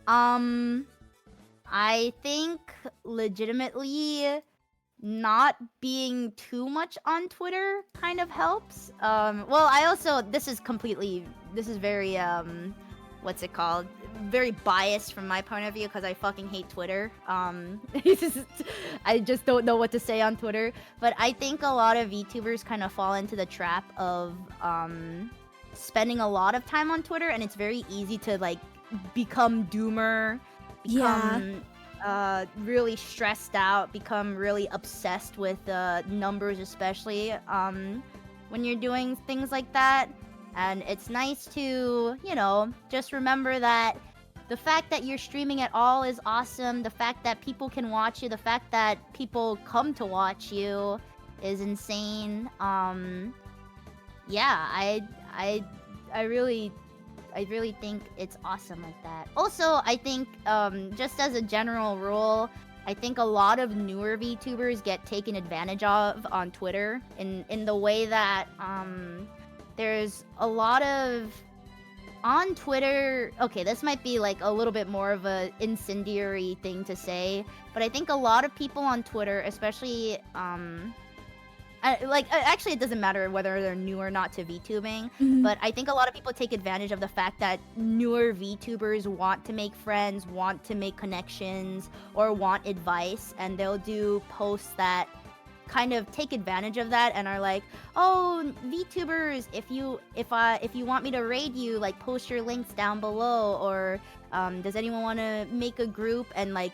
I think legitimately not being too much on Twitter kind of helps. Well, I also, this is very, what's it called? Very biased from my point of view because I fucking hate Twitter. I just don't know what to say on Twitter. But I think a lot of VTubers kind of fall into the trap of spending a lot of time on Twitter, and it's very easy to like become doomer, really stressed out, become really obsessed with numbers, especially when you're doing things like that. And it's nice to, you know, just remember that the fact that you're streaming at all is awesome. The fact that people can watch you, the fact that people come to watch you is insane. Yeah, I really think it's awesome like that. Also, I think just as a general rule, I think a lot of newer VTubers get taken advantage of on Twitter in the way that there's a lot of on Twitter. Okay, this might be like a little bit more of a incendiary thing to say, but I think a lot of people on Twitter, especially actually it doesn't matter whether they're new or not to VTubing, but I think a lot of people take advantage of the fact that newer VTubers want to make friends, want to make connections, or want advice, and they'll do posts that kind of take advantage of that and are like, oh, VTubers, if you want me to raid you, like post your links down below, or does anyone want to make a group? And like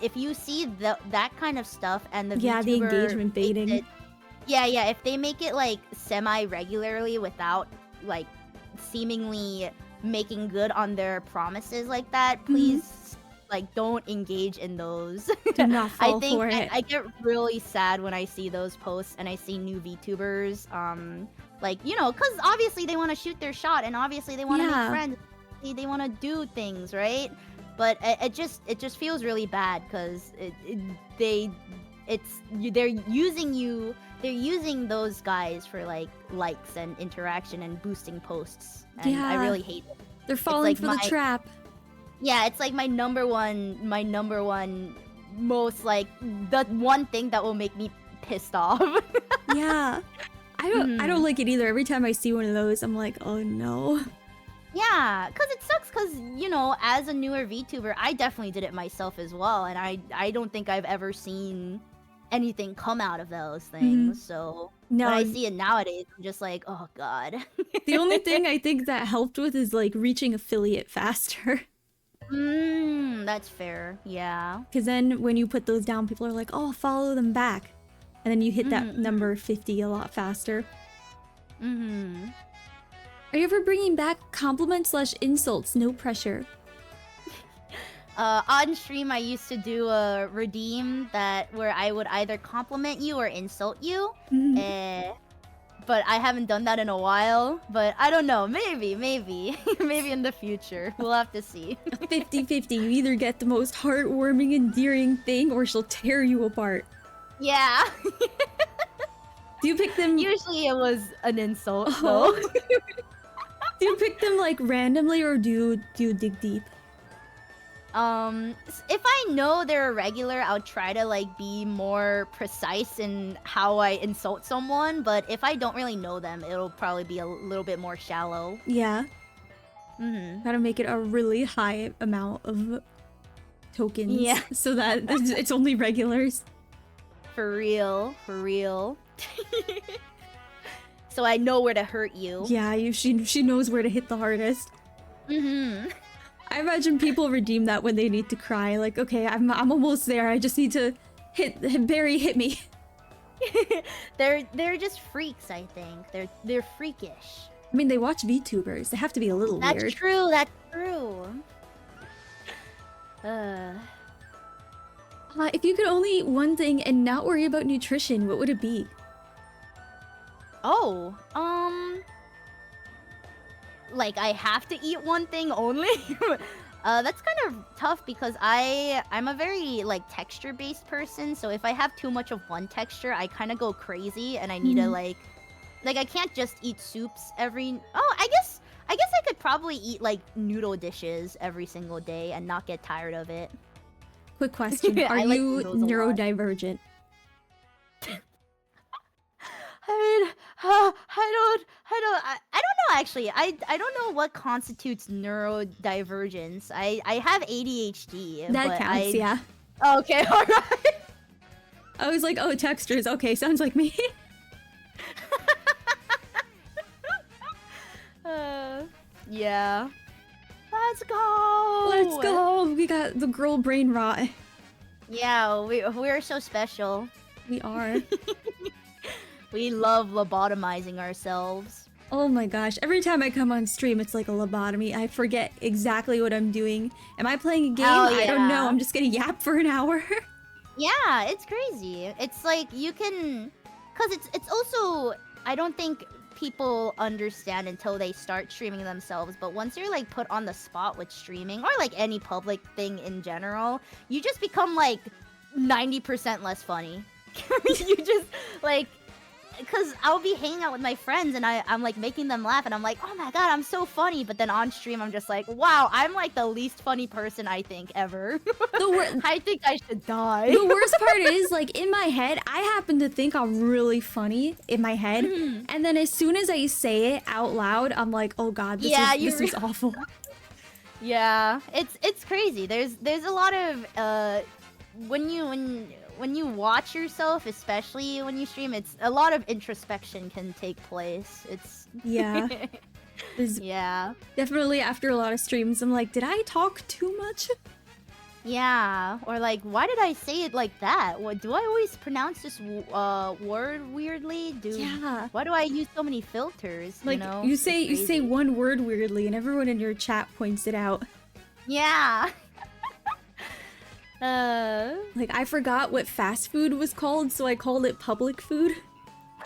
if you see that kind of stuff and the VTuber the engagement baiting. Yeah, if they make it like semi-regularly without like seemingly making good on their promises like that, please like don't engage in those. Do not fall for it. I get really sad when I see those posts and I see new VTubers like, you know, cuz obviously they want to shoot their shot and obviously they want to make friends. They want to do things, right? But it just feels really bad cuz they're using those guys for like likes and interaction and boosting posts, and I really hate it. They're falling for the trap. Yeah, it's like my number one most like the one thing that will make me pissed off. Yeah, I don't like it either. Every time I see one of those, I'm like, oh no. Yeah, because it sucks because, you know, as a newer VTuber, I definitely did it myself as well, and I don't think I've ever seen anything come out of those things. So when I see it nowadays, I'm just like, oh god. The only thing I think that helped with is like reaching affiliate faster. That's fair. Yeah. Because then when you put those down, people are like, oh, follow them back. And then you hit that number 50 a lot faster. Are you ever bringing back compliments/insults? No pressure. On stream, I used to do a redeem where I would either compliment you or insult you. But I haven't done that in a while. But I don't know. Maybe. Maybe in the future. We'll have to see. 50-50. You either get the most heartwarming, endearing thing, or she'll tear you apart. Yeah. Do you pick them? Usually it was an insult, though. Do you pick them like randomly, or do you dig deep? If I know they're a regular, I'll try to like be more precise in how I insult someone, but if I don't really know them, it'll probably be a little bit more shallow. Yeah. Gotta make it a really high amount of tokens. Yeah. So that it's only regulars. For real. So I know where to hurt you. Yeah, she knows where to hit the hardest. I imagine people redeem that when they need to cry. Like, okay, I'm almost there. I just need to hit me. They're just freaks, I think. They're freakish. I mean, they watch VTubers. They have to be a little weird. That's true. If you could only eat one thing and not worry about nutrition, what would it be? Oh, like I have to eat one thing only? That's kind of tough because I'm a very like texture-based person, so if I have too much of one texture, I kind of go crazy and I need to like I can't just eat soups every. Oh, I guess I could probably eat like noodle dishes every single day and not get tired of it. Quick question: Are you neurodivergent? I mean, I don't know actually. I don't know what constitutes neurodivergence. I have ADHD. That counts, yeah. Okay, alright. I was like, oh, textures. Okay, sounds like me. Yeah. Let's go! Let's go! We got the girl brain rot. Yeah, we're so special. We are. We love lobotomizing ourselves. Oh my gosh, every time I come on stream, it's like a lobotomy. I forget exactly what I'm doing. Am I playing a game? Oh, yeah. I don't know. I'm just gonna yap for an hour. Yeah, it's crazy. It's like you can... Because it's also... I don't think people understand until they start streaming themselves, but once you're like put on the spot with streaming, or like any public thing in general, you just become like 90% less funny. You just like, because I'll be hanging out with my friends and I'm like making them laugh and I'm like, oh my god, I'm so funny. But then on stream, I'm just like, wow, I'm like the least funny person I think ever. I think I should die. The worst part is, like, in my head, I happen to think I'm really funny in my head. And then as soon as I say it out loud, I'm like, oh god, this is awful. Yeah, it's crazy. There's a lot of when you watch yourself, especially when you stream, it's a lot of introspection can take place. It's yeah. Yeah. Definitely after a lot of streams, I'm like, did I talk too much? Yeah, or like, why did I say it like that? What do I always pronounce this word weirdly? Yeah. Why do I use so many filters? Like, you know, you say one word weirdly, and everyone in your chat points it out. Yeah. Like, I forgot what fast food was called, so I called it public food.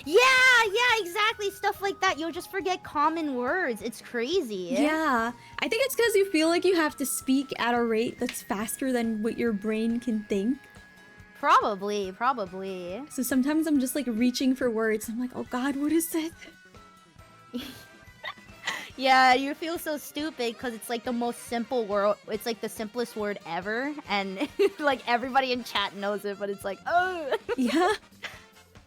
Yeah, exactly. Stuff like that. You'll just forget common words. It's crazy. Yeah. I think it's because you feel like you have to speak at a rate that's faster than what your brain can think. Probably. So sometimes I'm just like reaching for words. I'm like, oh god, what is that? Yeah, you feel so stupid because it's like the most simple word. It's like the simplest word ever. And like everybody in chat knows it, but it's like, oh. Yeah.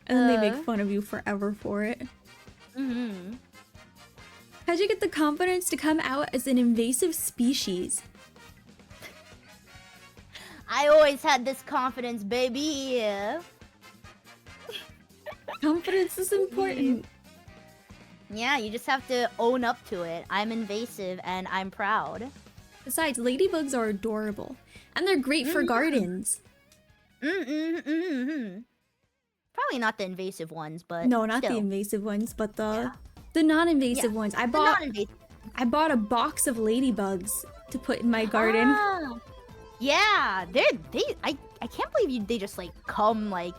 And then they make fun of you forever for it. How'd you get the confidence to come out as an invasive species? I always had this confidence, baby. Confidence is important. Yeah, you just have to own up to it. I'm invasive and I'm proud. Besides, ladybugs are adorable. And they're great for gardens. Probably not the invasive ones, but no, not still. the invasive ones, but the non-invasive ones. I bought a box of ladybugs to put in my garden. Ah, yeah, I can't believe they just like come like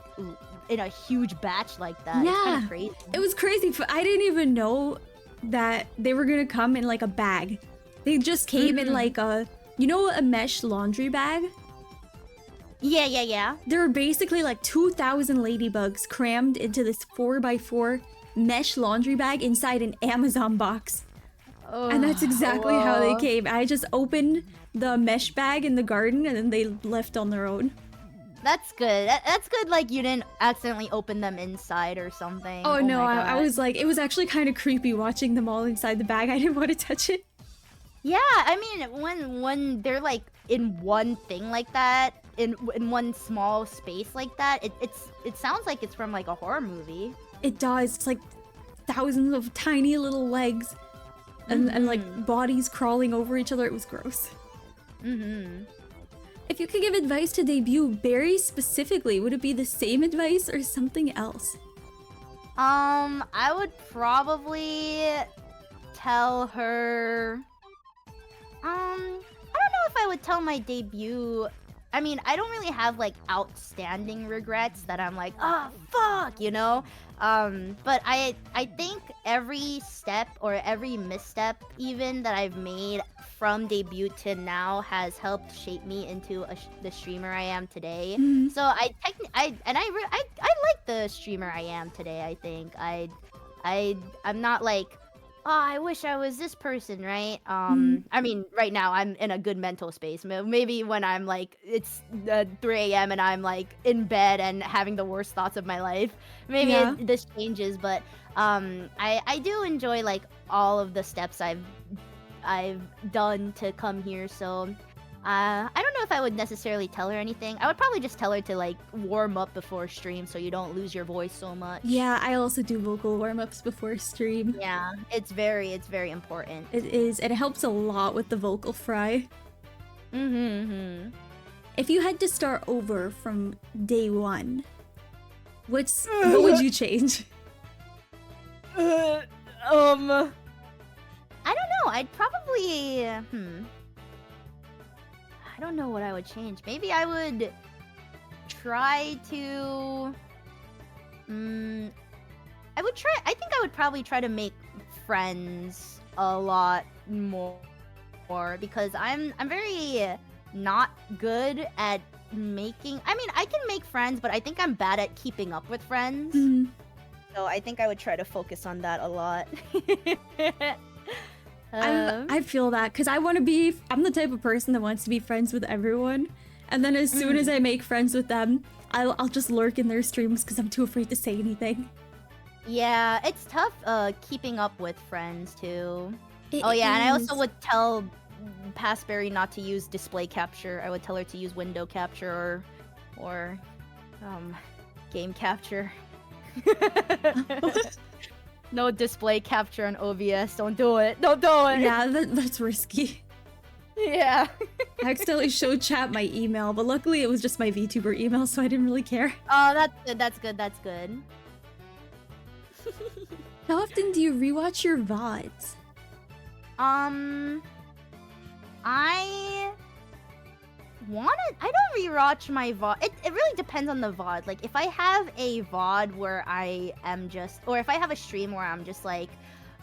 in a huge batch like that. Yeah, it's kind of crazy. It was crazy. I didn't even know that they were gonna come in like a bag. They just came in like a, you know, a mesh laundry bag. Yeah. There were basically like 2,000 ladybugs crammed into this 4x4 mesh laundry bag inside an Amazon box. Oh, and that's exactly how they came. I just opened the mesh bag in the garden and then they left on their own. That's good. That's good, like you didn't accidentally open them inside or something. Oh no, I was like, it was actually kind of creepy watching them all inside the bag. I didn't want to touch it. Yeah, I mean, when they're like in one thing like that, in one small space like that, it sounds like it's from like a horror movie. It does. It's like thousands of tiny little legs and like bodies crawling over each other. It was gross. If you could give advice to debut Berry specifically, would it be the same advice or something else? I would probably tell her. I don't know if I would tell my debut. I mean, I don't really have like outstanding regrets that I'm like, oh fuck, you know. But I think every step or every misstep even that I've made from debut to now has helped shape me into the streamer I am today. So I like the streamer I am today. I think I'm not like, oh, I wish I was this person, right? I mean, right now I'm in a good mental space. Maybe when I'm like, it's 3 a.m. and I'm like in bed and having the worst thoughts of my life, maybe this changes. But I do enjoy like all of the steps I've done to come here. So I don't know if I would necessarily tell her anything. I would probably just tell her to like warm up before stream so you don't lose your voice so much. Yeah, I also do vocal warm-ups before stream. Yeah, it's very important. It is, and it helps a lot with the vocal fry. If you had to start over from day one, what would you change? I don't know. I'd probably I don't know what I would change. Maybe I would try to I think I would probably try to make friends a lot more because I'm very not good at making. I mean, I can make friends, but I think I'm bad at keeping up with friends. Mhm. So I think I would try to focus on that a lot. I feel that because I'm the type of person that wants to be friends with everyone, and then as soon as I make friends with them, I'll just lurk in their streams because I'm too afraid to say anything. Yeah, it's tough keeping up with friends too. It Oh yeah, and I is. also would tell Passberry not to use display capture. I would tell her to use window capture or game capture. No display capture on OBS. Don't do it. Don't do it. Yeah, that's risky. Yeah. I accidentally showed chat my email, but luckily it was just my VTuber email, so I didn't really care. Oh, that's good. That's good. That's good. How often do you rewatch your VODs? I don't rewatch my VOD. It really depends on the VOD. Like, if I have a VOD where I am just, or if I have a stream where I'm just like,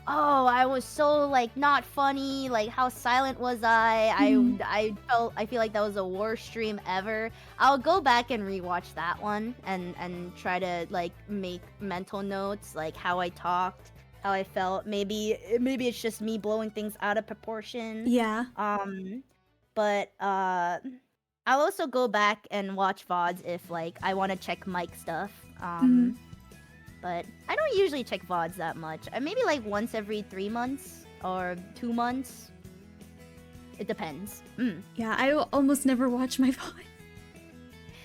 oh, I was so, like, not funny, like, how silent was I? I feel like that was the worst stream ever. I'll go back and rewatch that one and try to, like, make mental notes, like, how I talked, how I felt. Maybe it's just me blowing things out of proportion. Yeah. But I'll also go back and watch VODs if, like, I want to check mic stuff. But I don't usually check VODs that much. Maybe, like, once every 3 months or 2 months. It depends. Yeah, I almost never watch my VOD.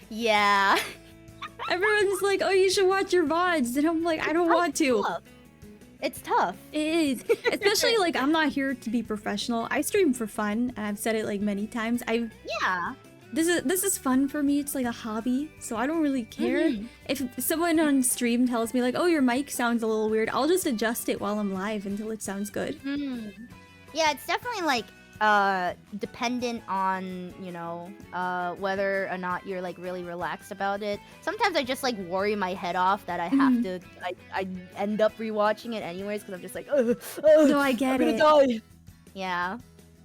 Yeah. Everyone's like, oh, you should watch your VODs. And I'm like, I don't want to. Tough. It's tough. It is. Especially, like, I'm not here to be professional. I stream for fun, and I've said it, like, many times. Yeah. This is fun for me. It's like a hobby, so I don't really care. If someone on stream tells me, like, oh, your mic sounds a little weird, I'll just adjust it while I'm live until it sounds good. Yeah, it's definitely, like, dependent on, you know, whether or not you're, like, really relaxed about it. Sometimes I just, like, worry my head off that I have to, I end up rewatching it anyways, because I'm just like, No, I get I'm it. gonna die. Yeah.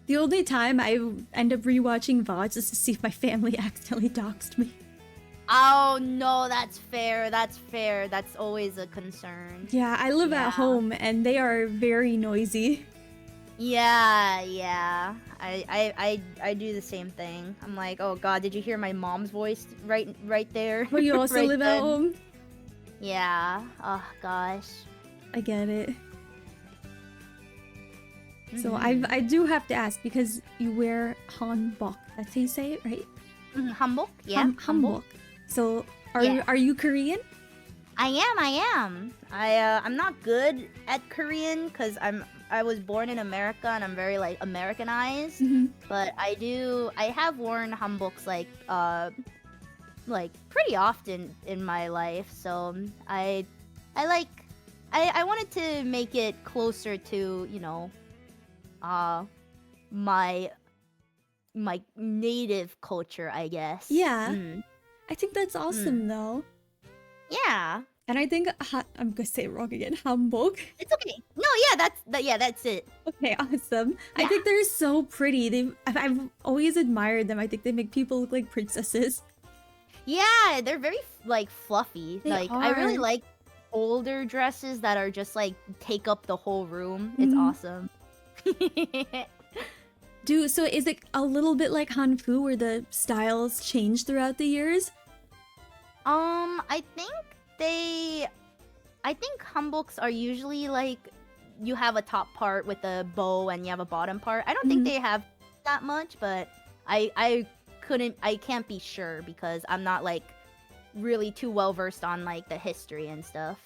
The only time I end up rewatching VODs is to see if my family accidentally doxed me. Oh, no, that's fair. That's fair. That's always a concern. Yeah, I live at home, and they are very noisy. Yeah. I do the same thing. I'm like, oh god, did you hear my mom's voice right there? But you also right live then? at home? Yeah. Oh gosh. I get it. So I do have to ask, because you wear hanbok. That's how you say it, right? Hanbok? Yeah. Hanbok. So are you Korean? I am. I'm not good at Korean because I was born in America and I'm very, like, Americanized. But I have worn hanboks like pretty often in my life. So I wanted to make it closer to, you know, my native culture, I guess. Yeah. I think that's awesome though. Yeah. And I think I'm gonna say it wrong again. Hanbok. It's okay. No, yeah, that's it. Okay, awesome. Yeah. I think they're so pretty. I've always admired them. I think they make people look like princesses. Yeah, they're very, like, fluffy. They I really are. like older dresses that are just, like, take up the whole room. It's awesome. So is it a little bit like Hanfu where the styles change throughout the years? I think hanboks are usually, like, you have a top part with a bow and you have a bottom part. I don't think they have that much, but I can't be sure because I'm not, like, really too well versed on, like, the history and stuff.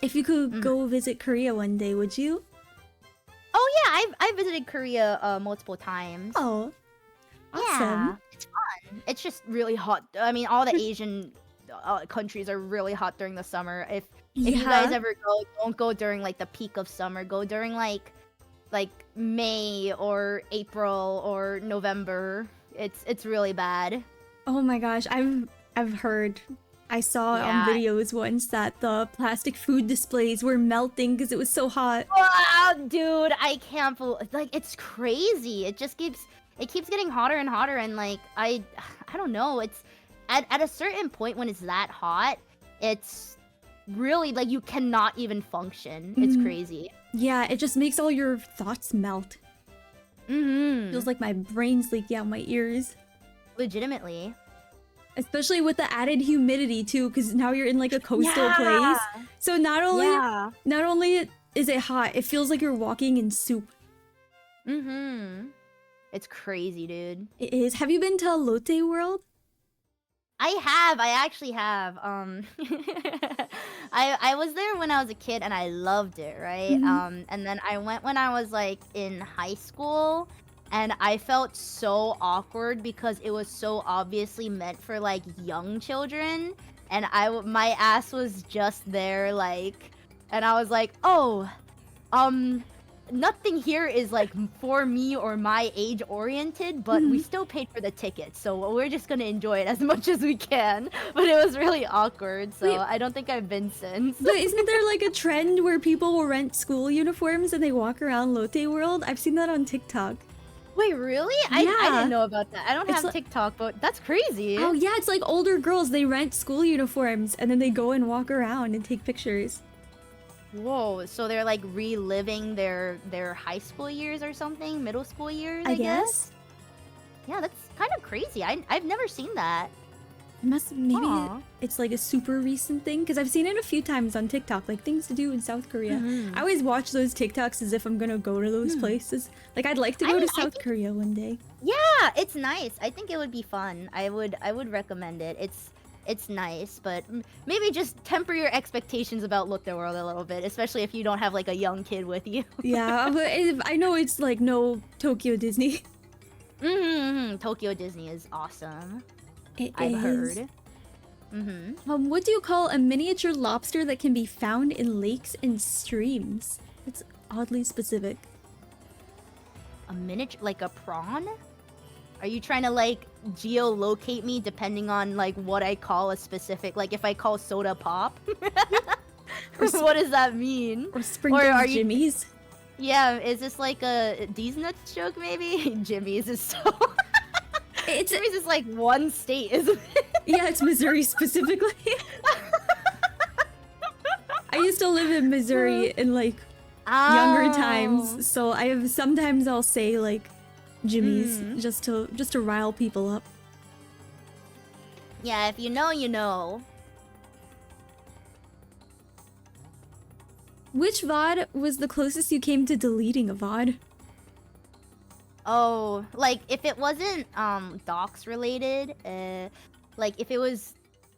If you could go visit Korea one day, would you? Oh yeah, I visited Korea multiple times. Oh, awesome. Yeah, it's fun. It's just really hot. I mean, all the Asian countries are really hot during the summer. If you guys ever go, don't go during, like, the peak of summer. Go during like May or April or November. It's really bad. Oh my gosh, I've heard. I saw on videos once that the plastic food displays were melting because it was so hot. Wow, dude, I can't believe, like, it's crazy. It just keeps, it keeps getting hotter and hotter, and like I don't know. It's at a certain point when it's that hot, it's really like you cannot even function. It's crazy. Yeah, it just makes all your thoughts melt. Feels like my brain's leaking out my ears. Legitimately. Especially with the added humidity too, because now you're in like a coastal place. So not only is it hot, it feels like you're walking in soup. It's crazy, dude. It is. Have you been to Lotte World? I actually have. I was there when I was a kid and I loved it, right? And then I went when I was like in high school, and I felt so awkward because it was so obviously meant for like young children, and my ass was just there like, and I was like, oh, nothing here is like for me or my age oriented, but we still paid for the ticket, so we're just gonna enjoy it as much as we can. But it was really awkward, so Wait. I don't think I've been since. But isn't there like a trend where people will rent school uniforms and they walk around Lotte World? I've seen that on TikTok. Wait, really? I didn't know about that. I don't have TikTok, but that's crazy. Oh yeah, it's like older girls, they rent school uniforms and then they go and walk around and take pictures. Whoa, so they're like reliving their high school years or something? Middle school years, I guess? Yeah, that's kind of crazy. I've never seen that. Maybe it's like a super recent thing, because I've seen it a few times on TikTok, like things to do in South Korea. I always watch those TikToks as if I'm gonna go to those places. Like I'd like to go to South Korea one day. Yeah, it's nice. I think it would be fun. I would recommend it. It's nice, but maybe just temper your expectations about Lotte World a little bit, especially if you don't have like a young kid with you. Yeah, but I know it's like no Tokyo Disney. Tokyo Disney is awesome. I've heard. What do you call a miniature lobster that can be found in lakes and streams? It's oddly specific. A miniature, like a prawn? Are you trying to like geolocate me depending on like what I call a specific, like if I call soda pop? What does that mean? Or sprinkles Jimmy's? Yeah, is this like a D's Nuts joke maybe? Jimmy's is so... Jimmy's is like one state, isn't it? Yeah, it's Missouri specifically. I used to live in Missouri in like younger times, so sometimes I'll say like Jimmy's just to rile people up. Yeah, if you know, you know. Which VOD was the closest you came to deleting a VOD? Oh, like if it wasn't docs related, like if it was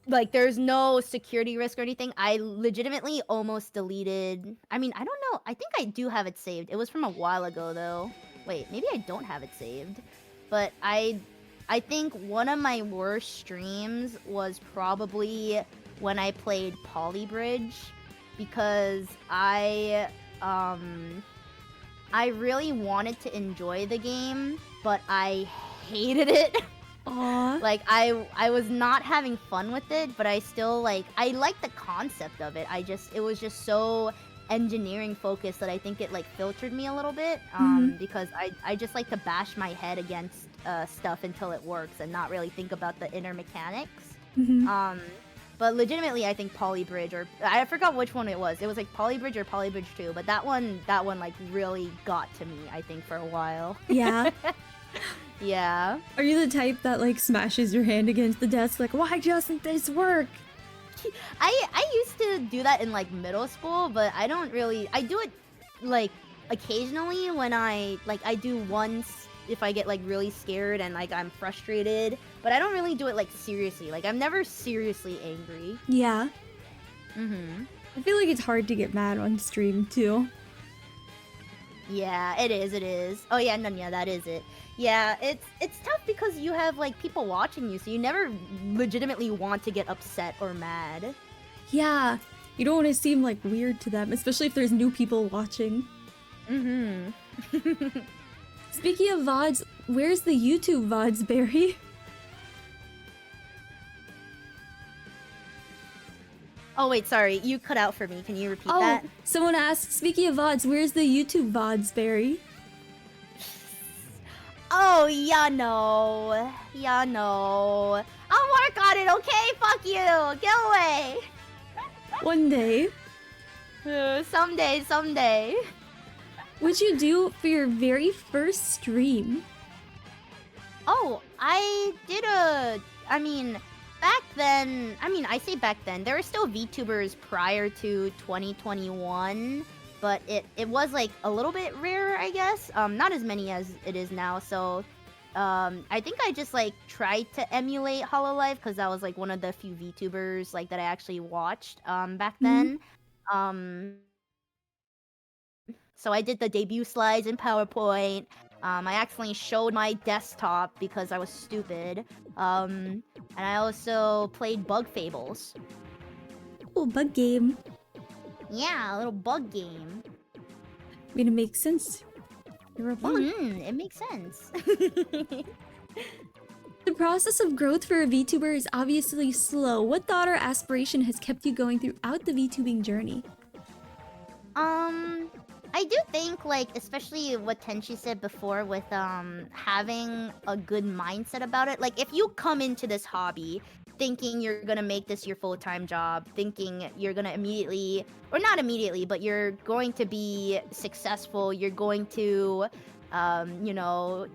like there's no security risk or anything, I legitimately almost deleted. I mean, I don't know. I think I do have it saved. It was from a while ago though. Wait, maybe I don't have it saved. But I think one of my worst streams was probably when I played Polybridge, because I really wanted to enjoy the game, but I hated it. Aww. Like I was not having fun with it, but I still like I liked the concept of it. It was just so engineering focused that I think it like filtered me a little bit, because I just like to bash my head against stuff until it works and not really think about the inner mechanics. But legitimately, I think Polybridge, or I forgot which one it was. It was like Polybridge or Polybridge 2, but that one like really got to me, I think, for a while. Yeah. Yeah. Are you the type that like smashes your hand against the desk like, why doesn't this work? I used to do that in like middle school, but I don't really. I do it like occasionally when I do once if I get like really scared and like I'm frustrated, but I don't really do it like seriously. Like I'm never seriously angry. Yeah. I feel like it's hard to get mad on stream too. Yeah, it is. Oh yeah, Nunya, that is it. Yeah, it's tough because you have like people watching you, so you never legitimately want to get upset or mad. Yeah, you don't want to seem like weird to them, especially if there's new people watching. Speaking of VODs, where's the YouTube VODs, Barry? Oh wait, sorry, you cut out for me. Can you repeat that? Someone asked, speaking of VODs, where's the YouTube VODs, Barry? Oh, yeah, no. Yeah, no. I'll work on it, okay? Fuck you. Get away. One day. Someday. What'd you do for your very first stream? Oh, I mean, back then, I say back then, there were still VTubers prior to 2021, but it was like a little bit rarer, I guess. Not as many as it is now, so I think I just like tried to emulate Hololive because that was like one of the few VTubers like that I actually watched back then. So I did the debut slides in PowerPoint. I accidentally showed my desktop because I was stupid. And I also played Bug Fables. Oh, bug game. Yeah, a little bug game. I mean, it makes sense. You're a bug. It makes sense. The process of growth for a VTuber is obviously slow. What thought or aspiration has kept you going throughout the VTubing journey? I do think, like, especially what Tenshi said before with having a good mindset about it. Like, if you come into this hobby thinking you're gonna make this your full-time job, thinking you're gonna immediately, or not immediately, but you're going to be successful, you're going to, you know,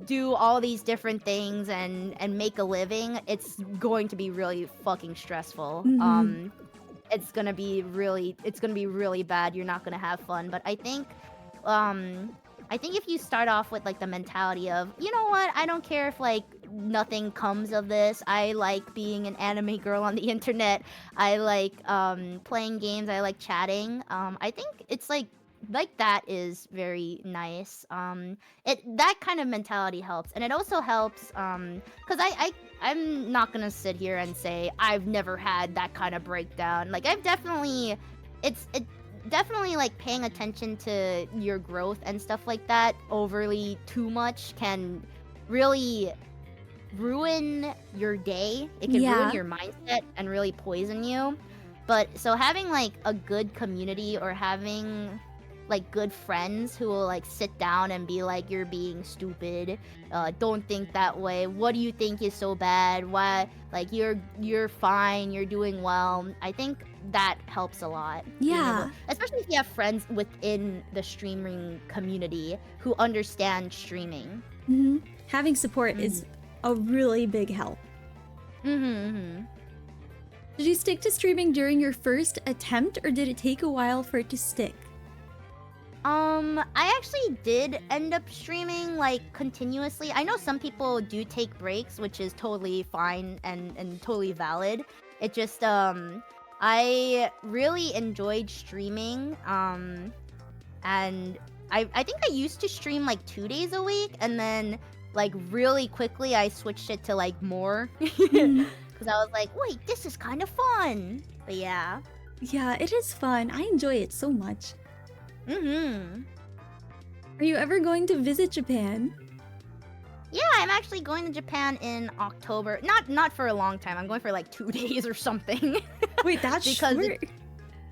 do all these different things and make a living, it's going to be really fucking stressful. It's gonna be really bad. You're not gonna have fun. But I think if you start off with like the mentality of, you know what, I don't care if like nothing comes of this. I like being an anime girl on the internet. I like playing games. I like chatting. I think it's like that is very nice. That kind of mentality helps, and it also helps because I'm not gonna sit here and say I've never had that kind of breakdown. Like I've definitely, it definitely like paying attention to your growth and stuff like that overly too much can really ruin your day. It can ruin your mindset and really poison you. But so having like a good community or having like good friends who will like sit down and be like, you're being stupid, don't think that way, what do you think is so bad, why, like you're fine, you're doing well. I think that helps a lot. Especially if you have friends within the streaming community who understand streaming. Having support is a really big help. Did you stick to streaming during your first attempt, or did it take a while for it to stick? I actually did end up streaming, like, continuously. I know some people do take breaks, which is totally fine and totally valid. It just, I really enjoyed streaming, and I think I used to stream, like, 2 days a week, and then, like, really quickly I switched it to, like, more. Because I was like, wait, this is kind of fun. But yeah. Yeah, it is fun. I enjoy it so much. Are you ever going to visit Japan? Yeah, I'm actually going to Japan in October. Not for a long time. I'm going for like 2 days or something. Wait, that's short.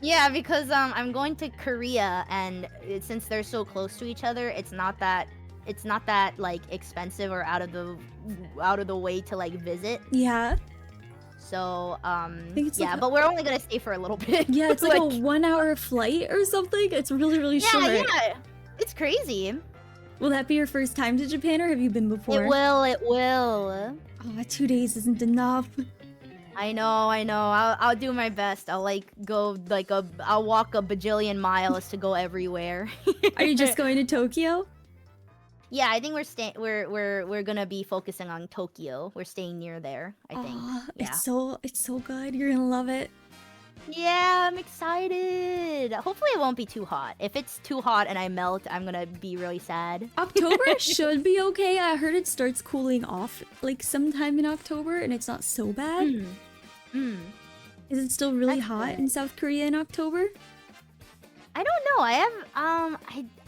Yeah, because I'm going to Korea, and since they're so close to each other, it's not that like expensive or out of the way to like visit. Yeah. So, yeah, but we're only gonna stay for a little bit. Yeah, it's like a 1 hour flight or something. It's really short. Yeah, it's crazy. Will that be your first time to Japan, or have you been before? It will. Oh, 2 days isn't enough. I know. I'll do my best. I'll like go like I'll walk a bajillion miles to go everywhere. Are you just going to Tokyo? Yeah, I think we're gonna be focusing on Tokyo. We're staying near there, I think. Yeah. It's so good. You're gonna love it. Yeah, I'm excited. Hopefully it won't be too hot. If it's too hot and I melt, I'm gonna be really sad. October should be okay. I heard it starts cooling off like sometime in October, and it's not so bad. Is it still really hot in South Korea in October? I don't know.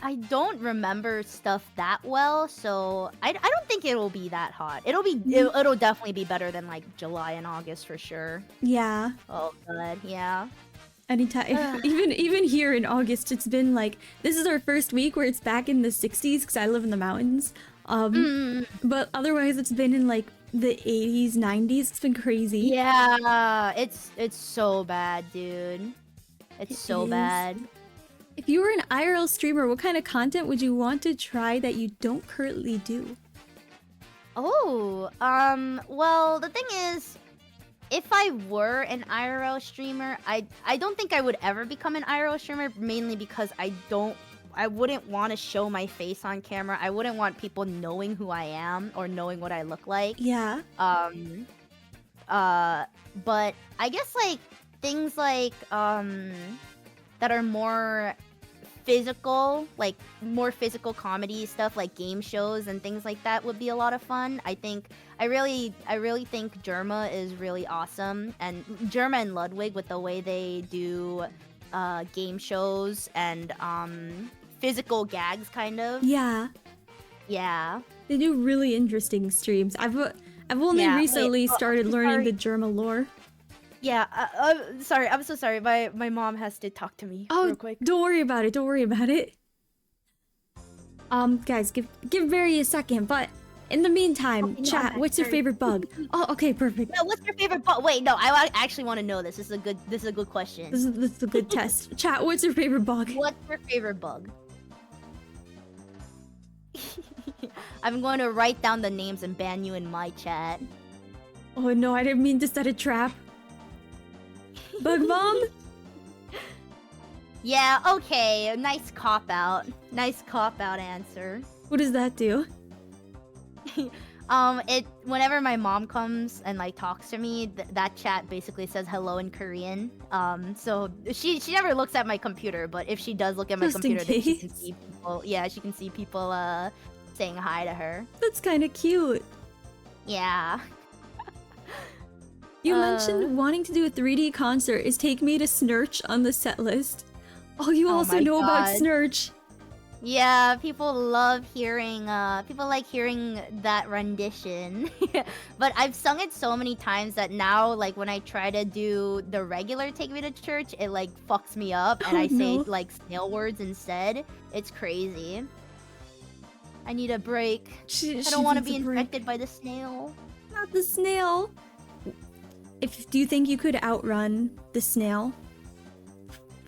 I don't remember stuff that well, so I don't think it'll be that hot. It'll definitely be better than like July and August for sure. Yeah. Oh god, yeah. Anytime, even here in August, it's been like, this is our first week where it's back in the 60s because I live in the mountains. But otherwise it's been in like the 80s, 90s. It's been crazy. Yeah, it's so bad, dude. It's so bad. If you were an IRL streamer, what kind of content would you want to try that you don't currently do? Oh, well, the thing is, if I were an IRL streamer, I don't think I would ever become an IRL streamer, mainly because I wouldn't want to show my face on camera. I wouldn't want people knowing who I am or knowing what I look like. Yeah. But I guess like things like that are more physical, like more physical comedy stuff, like game shows and things like that would be a lot of fun. I really think Germa is really awesome, and Germa and Ludwig with the way they do game shows and physical gags, kind of. Yeah. Yeah. They do really interesting streams. I've only recently started learning the Germa lore. Yeah, sorry, I'm so sorry. My mom has to talk to me real quick. Don't worry about it. Don't worry about it. Guys, give Barry a second. But in the meantime, chat. What's your favorite bug? Oh, okay, perfect. No, what's your favorite bug? Wait, no, I actually want to know this. This is a good question. This is a good test. Chat. What's your favorite bug? What's your favorite bug? I'm going to write down the names and ban you in my chat. Oh no, I didn't mean to set a trap. Bug bomb? Yeah, okay. Nice cop out. Nice cop out answer. What does that do? Whenever my mom comes and like talks to me, that chat basically says hello in Korean. So she never looks at my computer, but if she does look at my computer, then she can see people. Yeah, she can see people saying hi to her. That's kind of cute. Yeah. You mentioned wanting to do a 3D concert. Is Take Me to Snurch on the set list? Oh, you also know about Snurch. Yeah, people love hearing, people like hearing that rendition. But I've sung it so many times that now, like, when I try to do the regular Take Me to Church, it, like, fucks me up, and I say, like, snail words instead. It's crazy. I need a break. I don't want to be infected by the snail. Not the snail. Do you think you could outrun the snail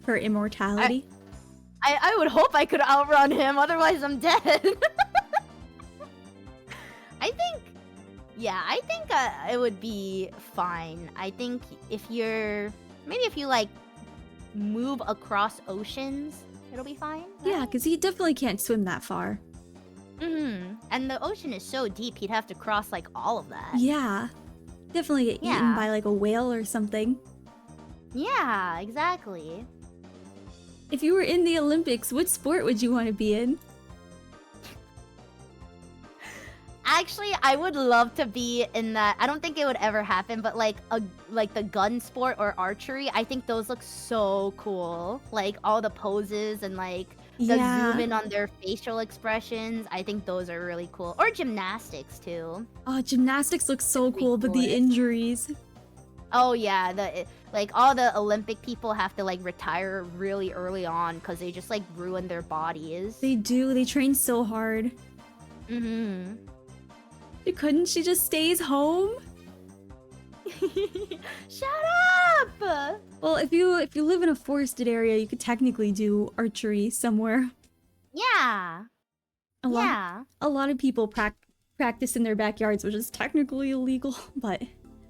for immortality? I would hope I could outrun him, otherwise I'm dead. I think it would be fine. I think if you like move across oceans, it'll be fine. Right? Yeah, because he definitely can't swim that far. And the ocean is so deep, he'd have to cross like all of that. Yeah. Definitely get eaten by like a whale or something. Yeah, exactly. If you were in the Olympics, what sport would you want to be in? Actually, I would love to be in that. I don't think it would ever happen, but like the gun sport or archery, I think those look so cool. Like all the poses and like the zoom in on their facial expressions. I think those are really cool. Or gymnastics too. Oh, gymnastics looks so cool, but the injuries. Oh yeah, like all the Olympic people have to like retire really early on because they just like ruin their bodies. They do. They train so hard. Couldn't she just stays home? Shut up! Well, if you live in a forested area, you could technically do archery somewhere. Yeah. A lot of people practice in their backyards, which is technically illegal, but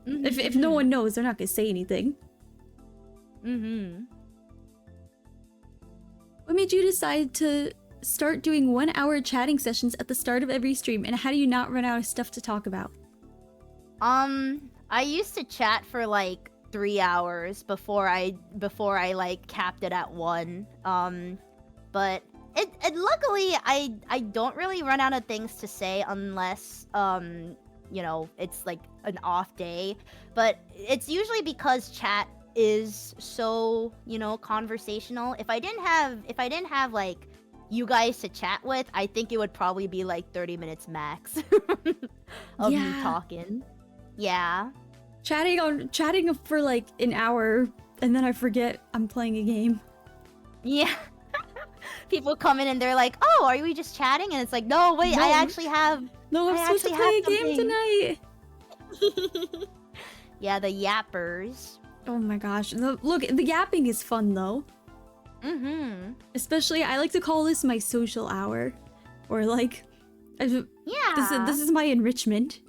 if no one knows, they're not gonna say anything. What made you decide to start doing 1-hour chatting sessions at the start of every stream, and how do you not run out of stuff to talk about? I used to chat for like 3 hours before I like capped it at 1. But it luckily I don't really run out of things to say unless you know, it's like an off day. But it's usually because chat is so, you know, conversational. If I didn't have like you guys to chat with, I think it would probably be like 30 minutes max of me talking. Yeah. Chatting for like an hour, and then I forget I'm playing a game. Yeah. People come in and they're like, "Oh, are we just chatting?" And it's like, "No, wait, I No. actually have." No, I'm I supposed to actually play a have game something. tonight. Yeah, the yappers. Oh my gosh. Look, the yapping is fun though. Mm-hmm. Especially, I like to call this my social hour. Or like, Yeah. this is my enrichment.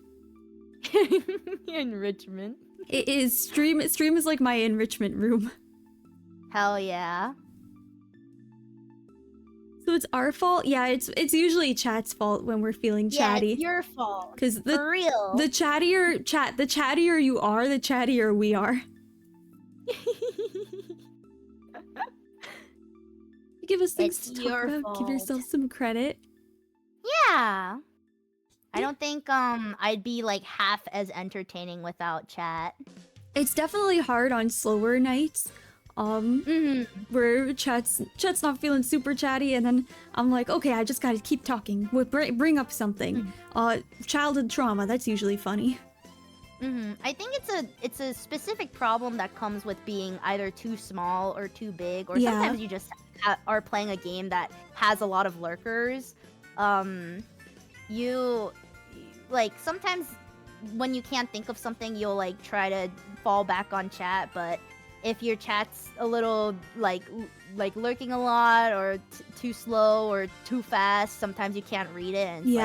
Enrichment. It is stream is like my enrichment room. Hell yeah. So it's our fault? Yeah, it's usually chat's fault when we're feeling chatty. Yeah, it's your fault. Because For real. the chattier you are, the chattier we are. You give us things It's to talk your about. Give yourself fault. some credit. Yeah. I don't think I'd be like half as entertaining without chat. It's definitely hard on slower nights. Where chat's not feeling super chatty, and then I'm like, okay, I just gotta keep talking. Bring up something. Childhood trauma. That's usually funny. I think it's a specific problem that comes with being either too small or too big, or sometimes you just are playing a game that has a lot of lurkers. You like sometimes when you can't think of something, you'll like try to fall back on chat, but if your chat's a little like lurking a lot or too slow or too fast, sometimes you can't read it. And it's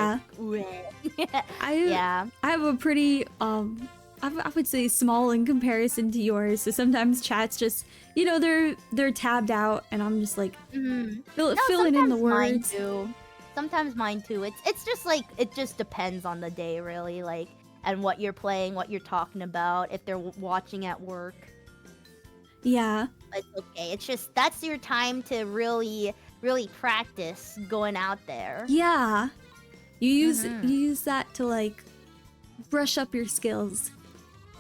I have a pretty I would say small in comparison to yours. So sometimes chats just, you know, they're tabbed out, and I'm just like filling in the words. Sometimes mine too. It's just like it just depends on the day, really, like, and what you're playing, what you're talking about, if they're watching at work. Yeah. It's okay. It's just that's your time to really practice going out there. Yeah. You use that to like brush up your skills.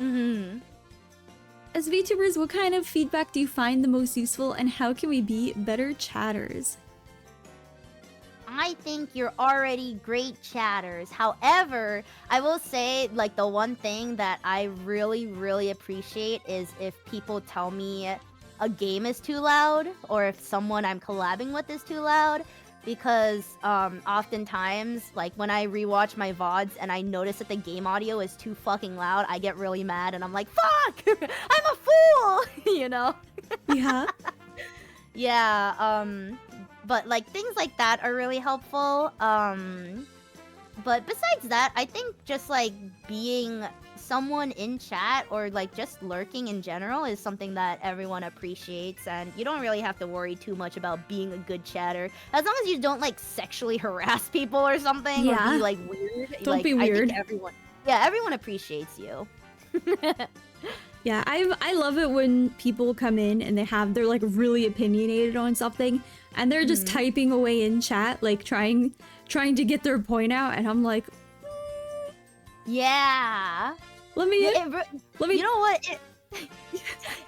As VTubers, what kind of feedback do you find the most useful, and how can we be better chatters? I think you're already great chatters. However, I will say, like, the one thing that I really appreciate is if people tell me a game is too loud, or if someone I'm collabing with is too loud. Because oftentimes, like, when I rewatch my VODs and I notice that the game audio is too fucking loud, I get really mad and I'm like, fuck! I'm a fool! You know? Yeah. Yeah, but like things like that are really helpful. But besides that, I think just like being someone in chat or like just lurking in general is something that everyone appreciates, and you don't really have to worry too much about being a good chatter as long as you don't like sexually harass people or something or be like weird. Don't be weird. I think everyone appreciates you. Yeah, I love it when people come in and they're like really opinionated on something, and they're just typing away in chat, like trying to get their point out, and I'm like, yeah. Let me. You know what?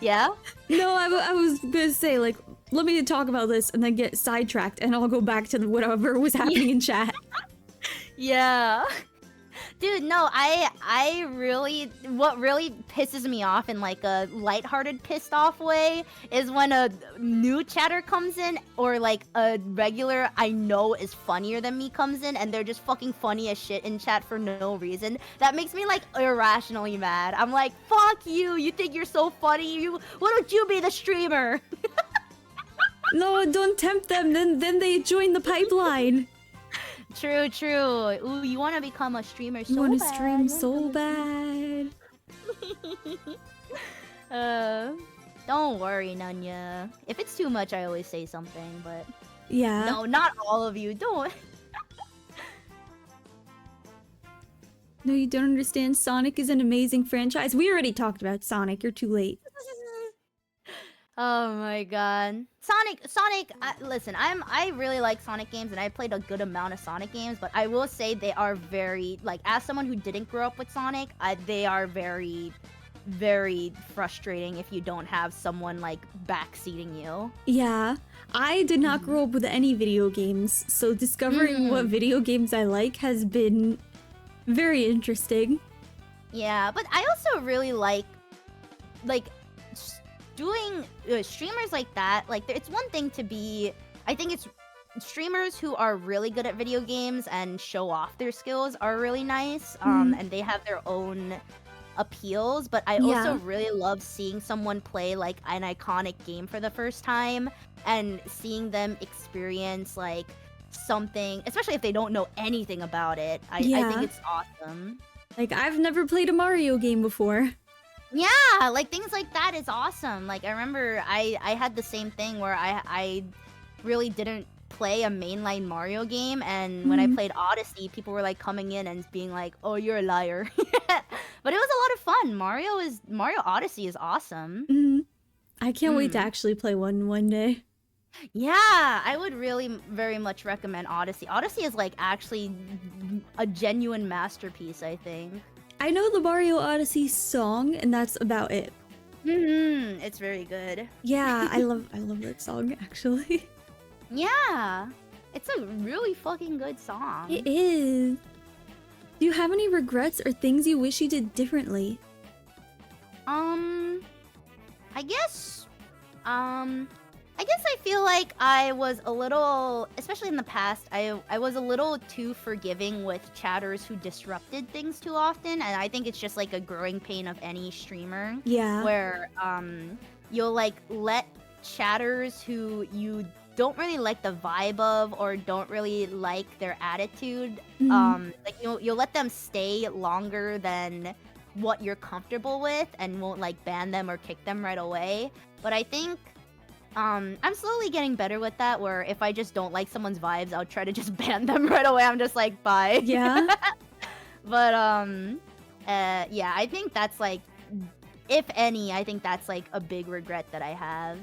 Yeah. No, I was gonna say, like, let me talk about this and then get sidetracked, and I'll go back to whatever was happening in chat. Yeah. Dude, no, I really, what really pisses me off in like a lighthearted pissed off way is when a new chatter comes in, or like a regular I know is funnier than me comes in, and they're just fucking funny as shit in chat for no reason. That makes me like irrationally mad. I'm like, fuck you, you think you're so funny, why don't you be the streamer? No, don't tempt them, then they join the pipeline. True. Ooh, you want to become a streamer so bad. You want to stream so bad. Don't worry, Nunya. If it's too much, I always say something, but... Yeah. No, not all of you. Don't. No, you don't understand. Sonic is an amazing franchise. We already talked about Sonic. You're too late. Oh my god. Sonic, listen, I really like Sonic games, and I played a good amount of Sonic games, but I will say they are very, like, as someone who didn't grow up with Sonic, they are very, very frustrating if you don't have someone, like, backseating you. Yeah. I did not grow up with any video games, so discovering what video games I like has been very interesting. Yeah, but I also really like doing streamers like that. Like, it's one thing to be I think it's streamers who are really good at video games and show off their skills are really nice. And they have their own appeals, but I also really love seeing someone play like an iconic game for the first time and seeing them experience like something, especially if they don't know anything about it. I think it's awesome. Like, I've never played a Mario game before. Yeah, like things like that is awesome. Like I remember I had the same thing where I really didn't play a mainline Mario game, and when I played Odyssey, people were like coming in and being like, "Oh, you're a liar." But it was a lot of fun. Mario Odyssey is awesome. I can't wait to actually play one day. Yeah, I would really very much recommend Odyssey. Odyssey is like actually a genuine masterpiece, I think. I know the Mario Odyssey song, and that's about it. It's very good. Yeah, I love that song actually. Yeah, it's a really fucking good song. It is. Do you have any regrets or things you wish you did differently? I guess I feel like I was a little, especially in the past, I was a little too forgiving with chatters who disrupted things too often, and I think it's just like a growing pain of any streamer. Yeah. Where you'll like let chatters who you don't really like the vibe of or don't really like their attitude, like you'll let them stay longer than what you're comfortable with and won't like ban them or kick them right away. But I think I'm slowly getting better with that, where if I just don't like someone's vibes, I'll try to just ban them right away. I'm just like, bye. Yeah. But yeah, I think that's like, if any, I think that's like a big regret that I have.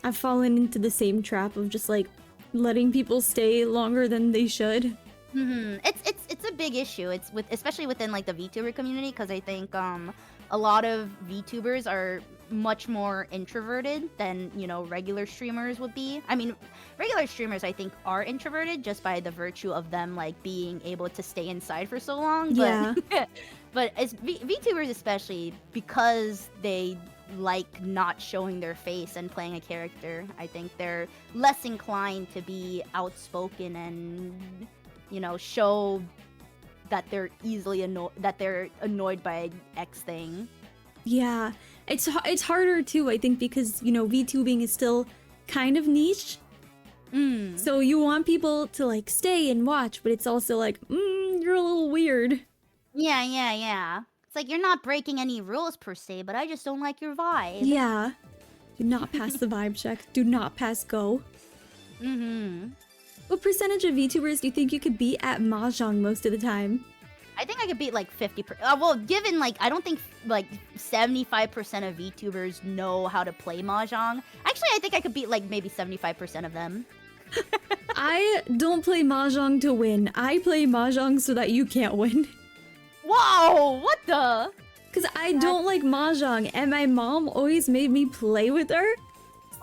I've fallen into the same trap of just like letting people stay longer than they should. It's a big issue. It's especially within like the VTuber community, because I think a lot of VTubers are much more introverted than, you know, regular streamers would be. I mean, regular streamers I think are introverted just by the virtue of them like being able to stay inside for so long. But but as VTubers especially, because they like not showing their face and playing a character, I think they're less inclined to be outspoken and, you know, show that they're annoyed by X thing. Yeah, it's harder too, I think, because, you know, VTubing is still kind of niche. So you want people to like stay and watch, but it's also like, you're a little weird. Yeah. It's like, you're not breaking any rules per se, but I just don't like your vibe. Yeah. Do not pass the vibe check. Do not pass go. What percentage of VTubers do you think you could beat at Mahjong most of the time? I think I could beat like 50%. Well, given like, I don't think like 75% of VTubers know how to play Mahjong. Actually, I think I could beat like maybe 75% of them. I don't play Mahjong to win. I play Mahjong so that you can't win. Whoa, what the? Because I don't like Mahjong, and my mom always made me play with her.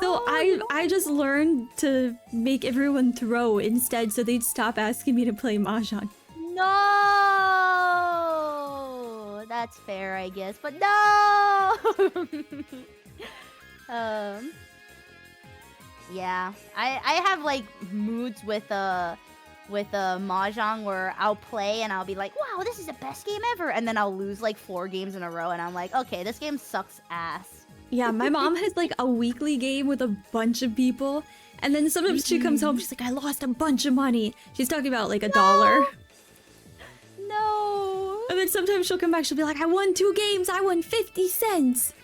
So I just learned to make everyone throw instead, so they'd stop asking me to play Mahjong. No, that's fair, I guess, but no. Yeah, I have like moods with Mahjong where I'll play and I'll be like, wow, this is the best game ever, and then I'll lose like 4 games in a row, and I'm like, okay, this game sucks ass. Yeah, my mom has like a weekly game with a bunch of people, and then sometimes she comes home, she's like, I lost a bunch of money. She's talking about like $1. No. And then sometimes she'll come back, she'll be like, I won 2 games, I won 50 cents.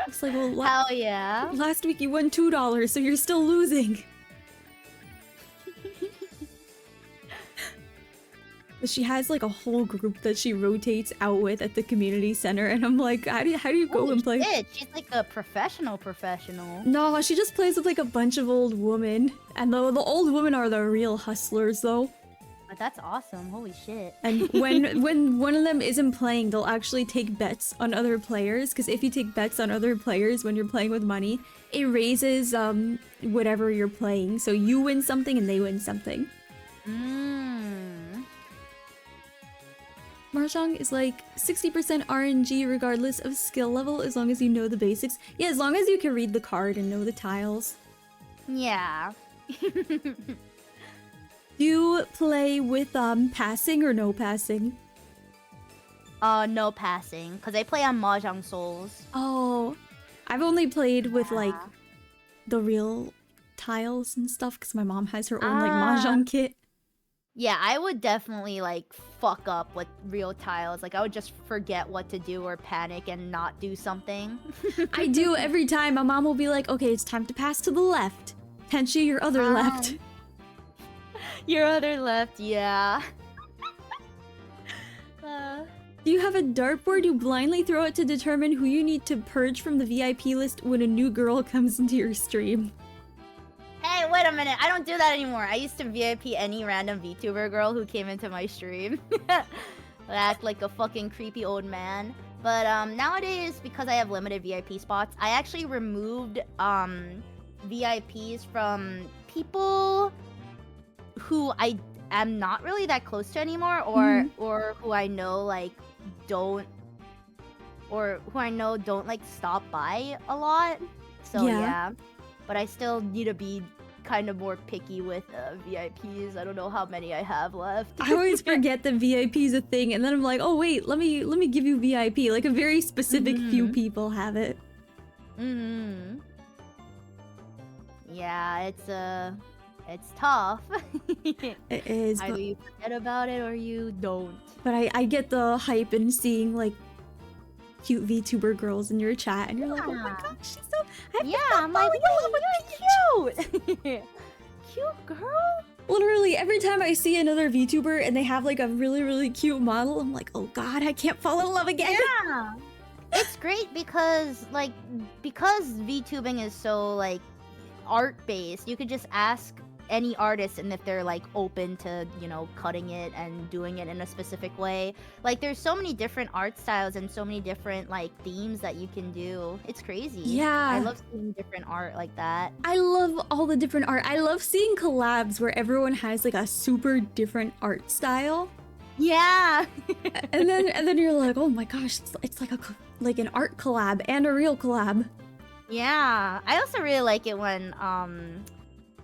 It's like, well, hell yeah. Last week you won $2, so you're still losing. But she has like a whole group that she rotates out with at the community center, and I'm like, how do you go and play? Shit, she's like a professional. No, she just plays with like a bunch of old women, and the old women are the real hustlers though. But that's awesome, holy shit. And when one of them isn't playing, they'll actually take bets on other players, because if you take bets on other players when you're playing with money, it raises whatever you're playing, so you win something and they win something. Mahjong is like 60% RNG regardless of skill level, as long as you know the basics. Yeah, as long as you can read the card and know the tiles. Yeah. Do you play with passing or no passing? No passing, because I play on Mahjong Souls. Oh, I've only played with like Yeah. the real tiles and stuff because my mom has her own like Ah. mahjong kit. Yeah, I would definitely like fuck up with real tiles. Like I would just forget what to do or panic and not do something. I do every time. My mom will be like, "Okay, it's time to pass to the left. Tenshi, your other left." Your other left, yeah. Do you have a dartboard you blindly throw it to determine who you need to purge from the VIP list when a new girl comes into your stream? Hey, wait a minute. I don't do that anymore. I used to VIP any random VTuber girl who came into my stream. Act like a fucking creepy old man. But nowadays, because I have limited VIP spots, I actually removed VIPs from people who I am not really that close to anymore, or who I know like don't like stop by a lot. So yeah. But I still need to be kind of more picky with VIPs. I don't know how many I have left. I always forget that VIP is a thing, and then I'm like, oh wait, let me give you VIP. Like a very specific few people have it. Yeah, it's tough. It is. Either you forget about it or you don't. But I get the hype in seeing like cute VTuber girls in your chat, and you're like, oh my gosh, she's so. I'm like, you're cute. Cute girl. Literally every time I see another VTuber and they have like a really cute model, I'm like, oh god, I can't fall in love again. Yeah. It's great because VTubing is so like art based. You could just ask any artist and if they're like open to, you know, cutting it and doing it in a specific way. Like there's so many different art styles and so many different like themes that you can do. It's crazy. Yeah. I love seeing different art like that. I love all the different art. I love seeing collabs where everyone has like a super different art style. Yeah. and then you're like, oh my gosh, it's like an art collab and a real collab. Yeah. I also really like it when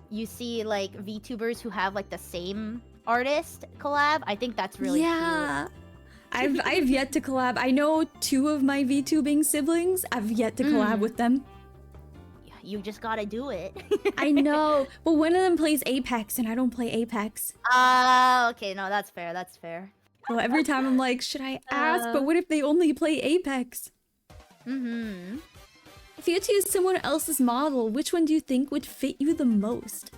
you see like VTubers who have like the same artist collab. I think that's really cute. I've yet to collab. I know 2 of my VTubing siblings. I've yet to collab with them. You just gotta do it. I know, but one of them plays Apex and I don't play Apex. Okay, no, that's fair. So every time I'm like, should I ask? But what if they only play Apex? If you had to use someone else's model, which one do you think would fit you the most?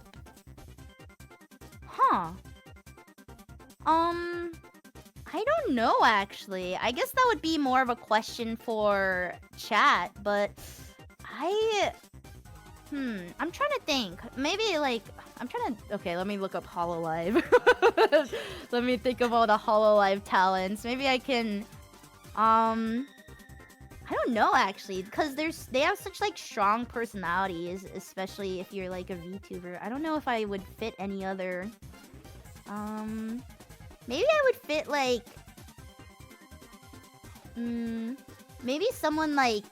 I don't know actually. I guess that would be more of a question for chat, but I'm trying to think. Maybe like okay, let me look up HoloLive. Let me think of all the HoloLive talents. Maybe I can I don't know actually, because they have such like strong personalities, especially if you're like a VTuber. I don't know if I would fit any other. Maybe I would fit like maybe someone like,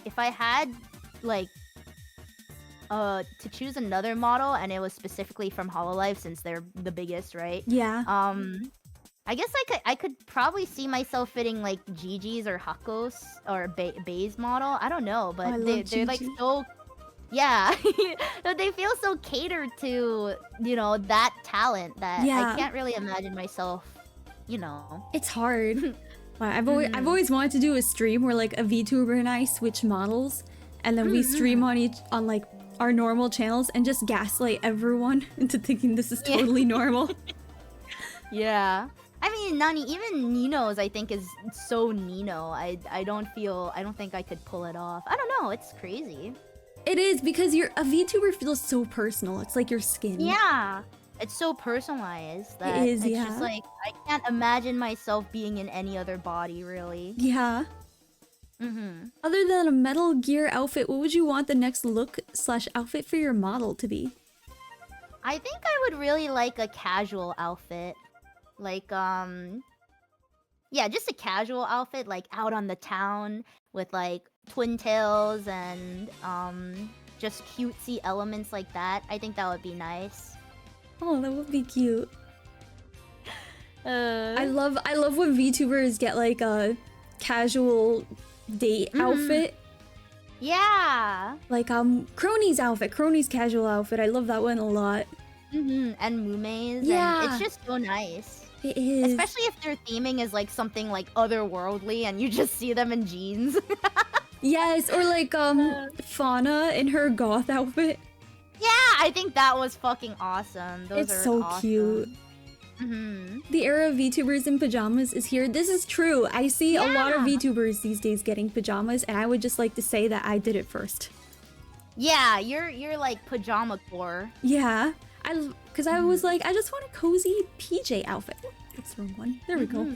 if I had like to choose another model and it was specifically from HoloLive since they're the biggest, right? Yeah. I guess I could probably see myself fitting like Gigi's or Hako's or Bay's model. I don't know, but they're like so, yeah, they feel so catered to, you know, that talent that I can't really imagine myself, you know. It's hard. I've always wanted to do a stream where like a VTuber and I switch models, and then we stream on like our normal channels and just gaslight everyone into thinking this is totally normal. Yeah. I mean, Nani, even Nino's I think is so Nino. I don't think I could pull it off. I don't know, it's crazy. It is, because a VTuber feels so personal. It's like your skin. Yeah. It's so personalized that it is, it's just like I can't imagine myself being in any other body, really. Yeah. Other than a Metal Gear outfit, what would you want the next look/outfit for your model to be? I think I would really like a casual outfit. Like, yeah, just a casual outfit, like out on the town with like twin tails and just cutesy elements like that. I think that would be nice. Oh, that would be cute. I love when VTubers get like a casual date outfit. Yeah. Like Crony's outfit, Crony's casual outfit. I love that one a lot. And Mume's. Yeah. And it's just so nice. It is. Especially if their theming is like something like otherworldly and you just see them in jeans. Yes, or like Fauna in her goth outfit. Yeah, I think that was fucking awesome. Those It's are so awesome. cute. The era of VTubers in pajamas is here. This is true. I see a lot of VTubers these days getting pajamas, and I would just like to say that I did it first. Yeah, you're like pajama core. Yeah, because I was like, I just want a cozy PJ outfit. Oh, that's the wrong one. There we go.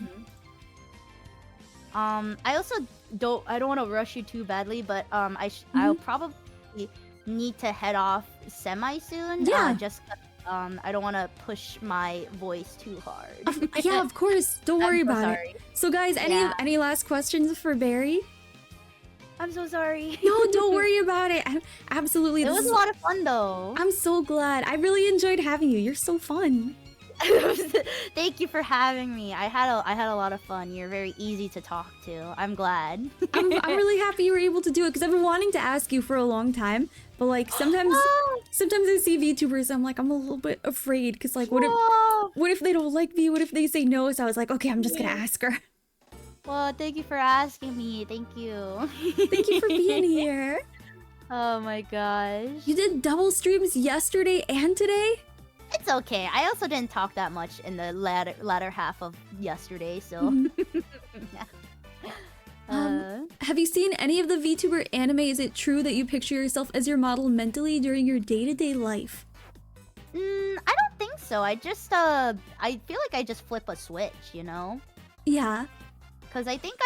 I also don't want to rush you too badly, but I'll probably need to head off semi soon. Yeah. Just I don't want to push my voice too hard. Yeah, of course. Don't worry I'm so about sorry. it. So guys, any last questions for Barry? I'm so sorry. No, don't worry about it. Absolutely. It was a lot of fun though. I'm so glad. I really enjoyed having you. You're so fun. Thank you for having me. I had a lot of fun. You're very easy to talk to. I'm glad. I'm really happy you were able to do it because I've been wanting to ask you for a long time. But like sometimes I see VTubers, I'm like, I'm a little bit afraid because like what if they don't like me? What if they say no? So I was like, okay, I'm just gonna ask her. Well, thank you for asking me. Thank you. Thank you for being here. Oh my gosh. You did double streams yesterday and today? It's okay. I also didn't talk that much in the latter half of yesterday, so. Have you seen any of the VTuber anime? Is it true that you picture yourself as your model mentally during your day-to-day life? I don't think so. I just I feel like I just flip a switch, you know? Yeah. Cause I think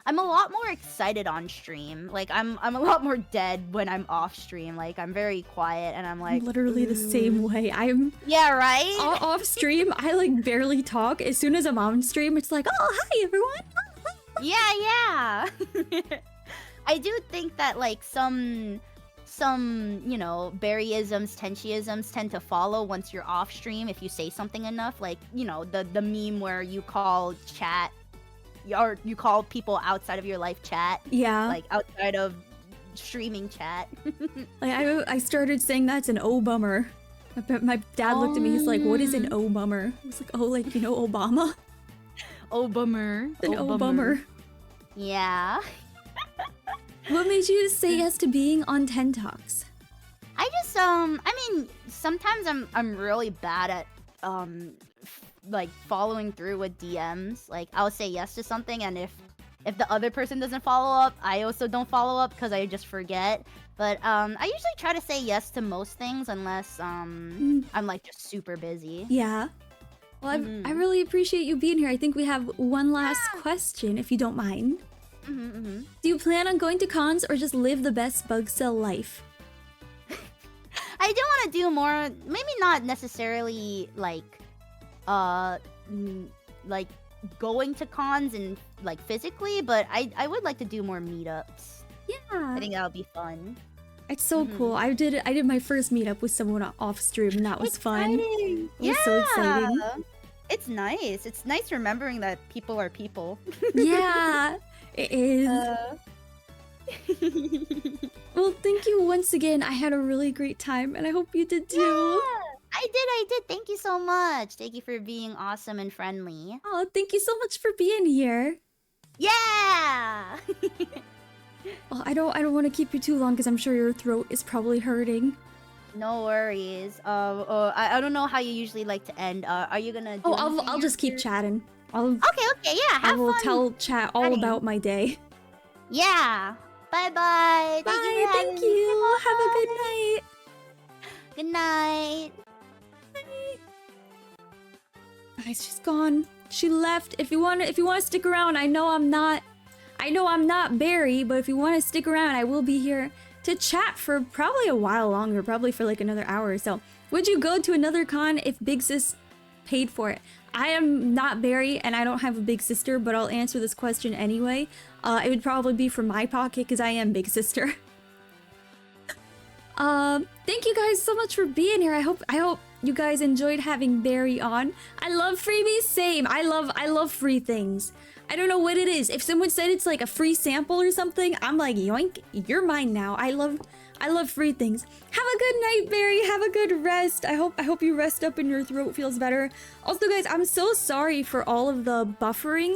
I'm a lot more excited on stream. Like I'm a lot more dead when I'm off stream. Like I'm very quiet and I'm like literally the same way. Yeah, right? Off stream, I like barely talk. As soon as I'm on stream, it's like, oh hi everyone. Yeah. I do think that like some you know, Berryisms, Tenshi-isms tend to follow once you're off stream if you say something enough. Like, you know, the meme where you call chat or you call people outside of your life chat. Yeah. Like outside of streaming chat. Like I started saying that's an O bummer. My dad looked at me, he's like, what is an O bummer? I was like, oh, like, you know, Obama? Oh bummer. An O bummer. Yeah. What made you say yes to being on Ten Talks? I just I mean, sometimes I'm really bad at like following through with DMs. Like I'll say yes to something, and if the other person doesn't follow up, I also don't follow up because I just forget. But I usually try to say yes to most things unless I'm like just super busy. Yeah. Well, I really appreciate you being here. I think we have one last question, if you don't mind. Do you plan on going to cons or just live the best bug cell life? I do want to do more, maybe not necessarily like going to cons and like physically, but I would like to do more meetups. Yeah. I think that would be fun. It's so cool. I did my first meetup with someone off stream and that was fun. It was so exciting. It's nice. It's nice remembering that people are people. Yeah, it is. Well, thank you once again. I had a really great time and I hope you did too. Yeah, I did. Thank you so much. Thank you for being awesome and friendly. Oh, thank you so much for being here. Yeah! Well, I don't want to keep you too long because I'm sure your throat is probably hurting. No worries. I don't know how you usually like to end. Are you gonna do I'll just keep chatting. Okay, yeah, have fun. I will tell chat all about my day. Yeah. Bye-bye. Bye, thank you. Have a good night. Good night. Bye. Guys, she's gone. She left. If you want to stick around, I know I'm not Barry, but if you want to stick around, I will be here to chat for probably a while longer, probably for like another hour or so. Would you go to another con if Big Sis paid for it? I am not Barry and I don't have a big sister, but I'll answer this question anyway. It would probably be from my pocket because I am Big Sister. Thank you guys so much for being here. I hope you guys enjoyed having Barry on. I love freebies, same. I love free things. I don't know what it is. If someone said it's like a free sample or something, I'm like, yoink, you're mine now. I love free things. Have a good night, Barry. Have a good rest. I hope you rest up and your throat feels better. Also, guys, I'm so sorry for all of the buffering.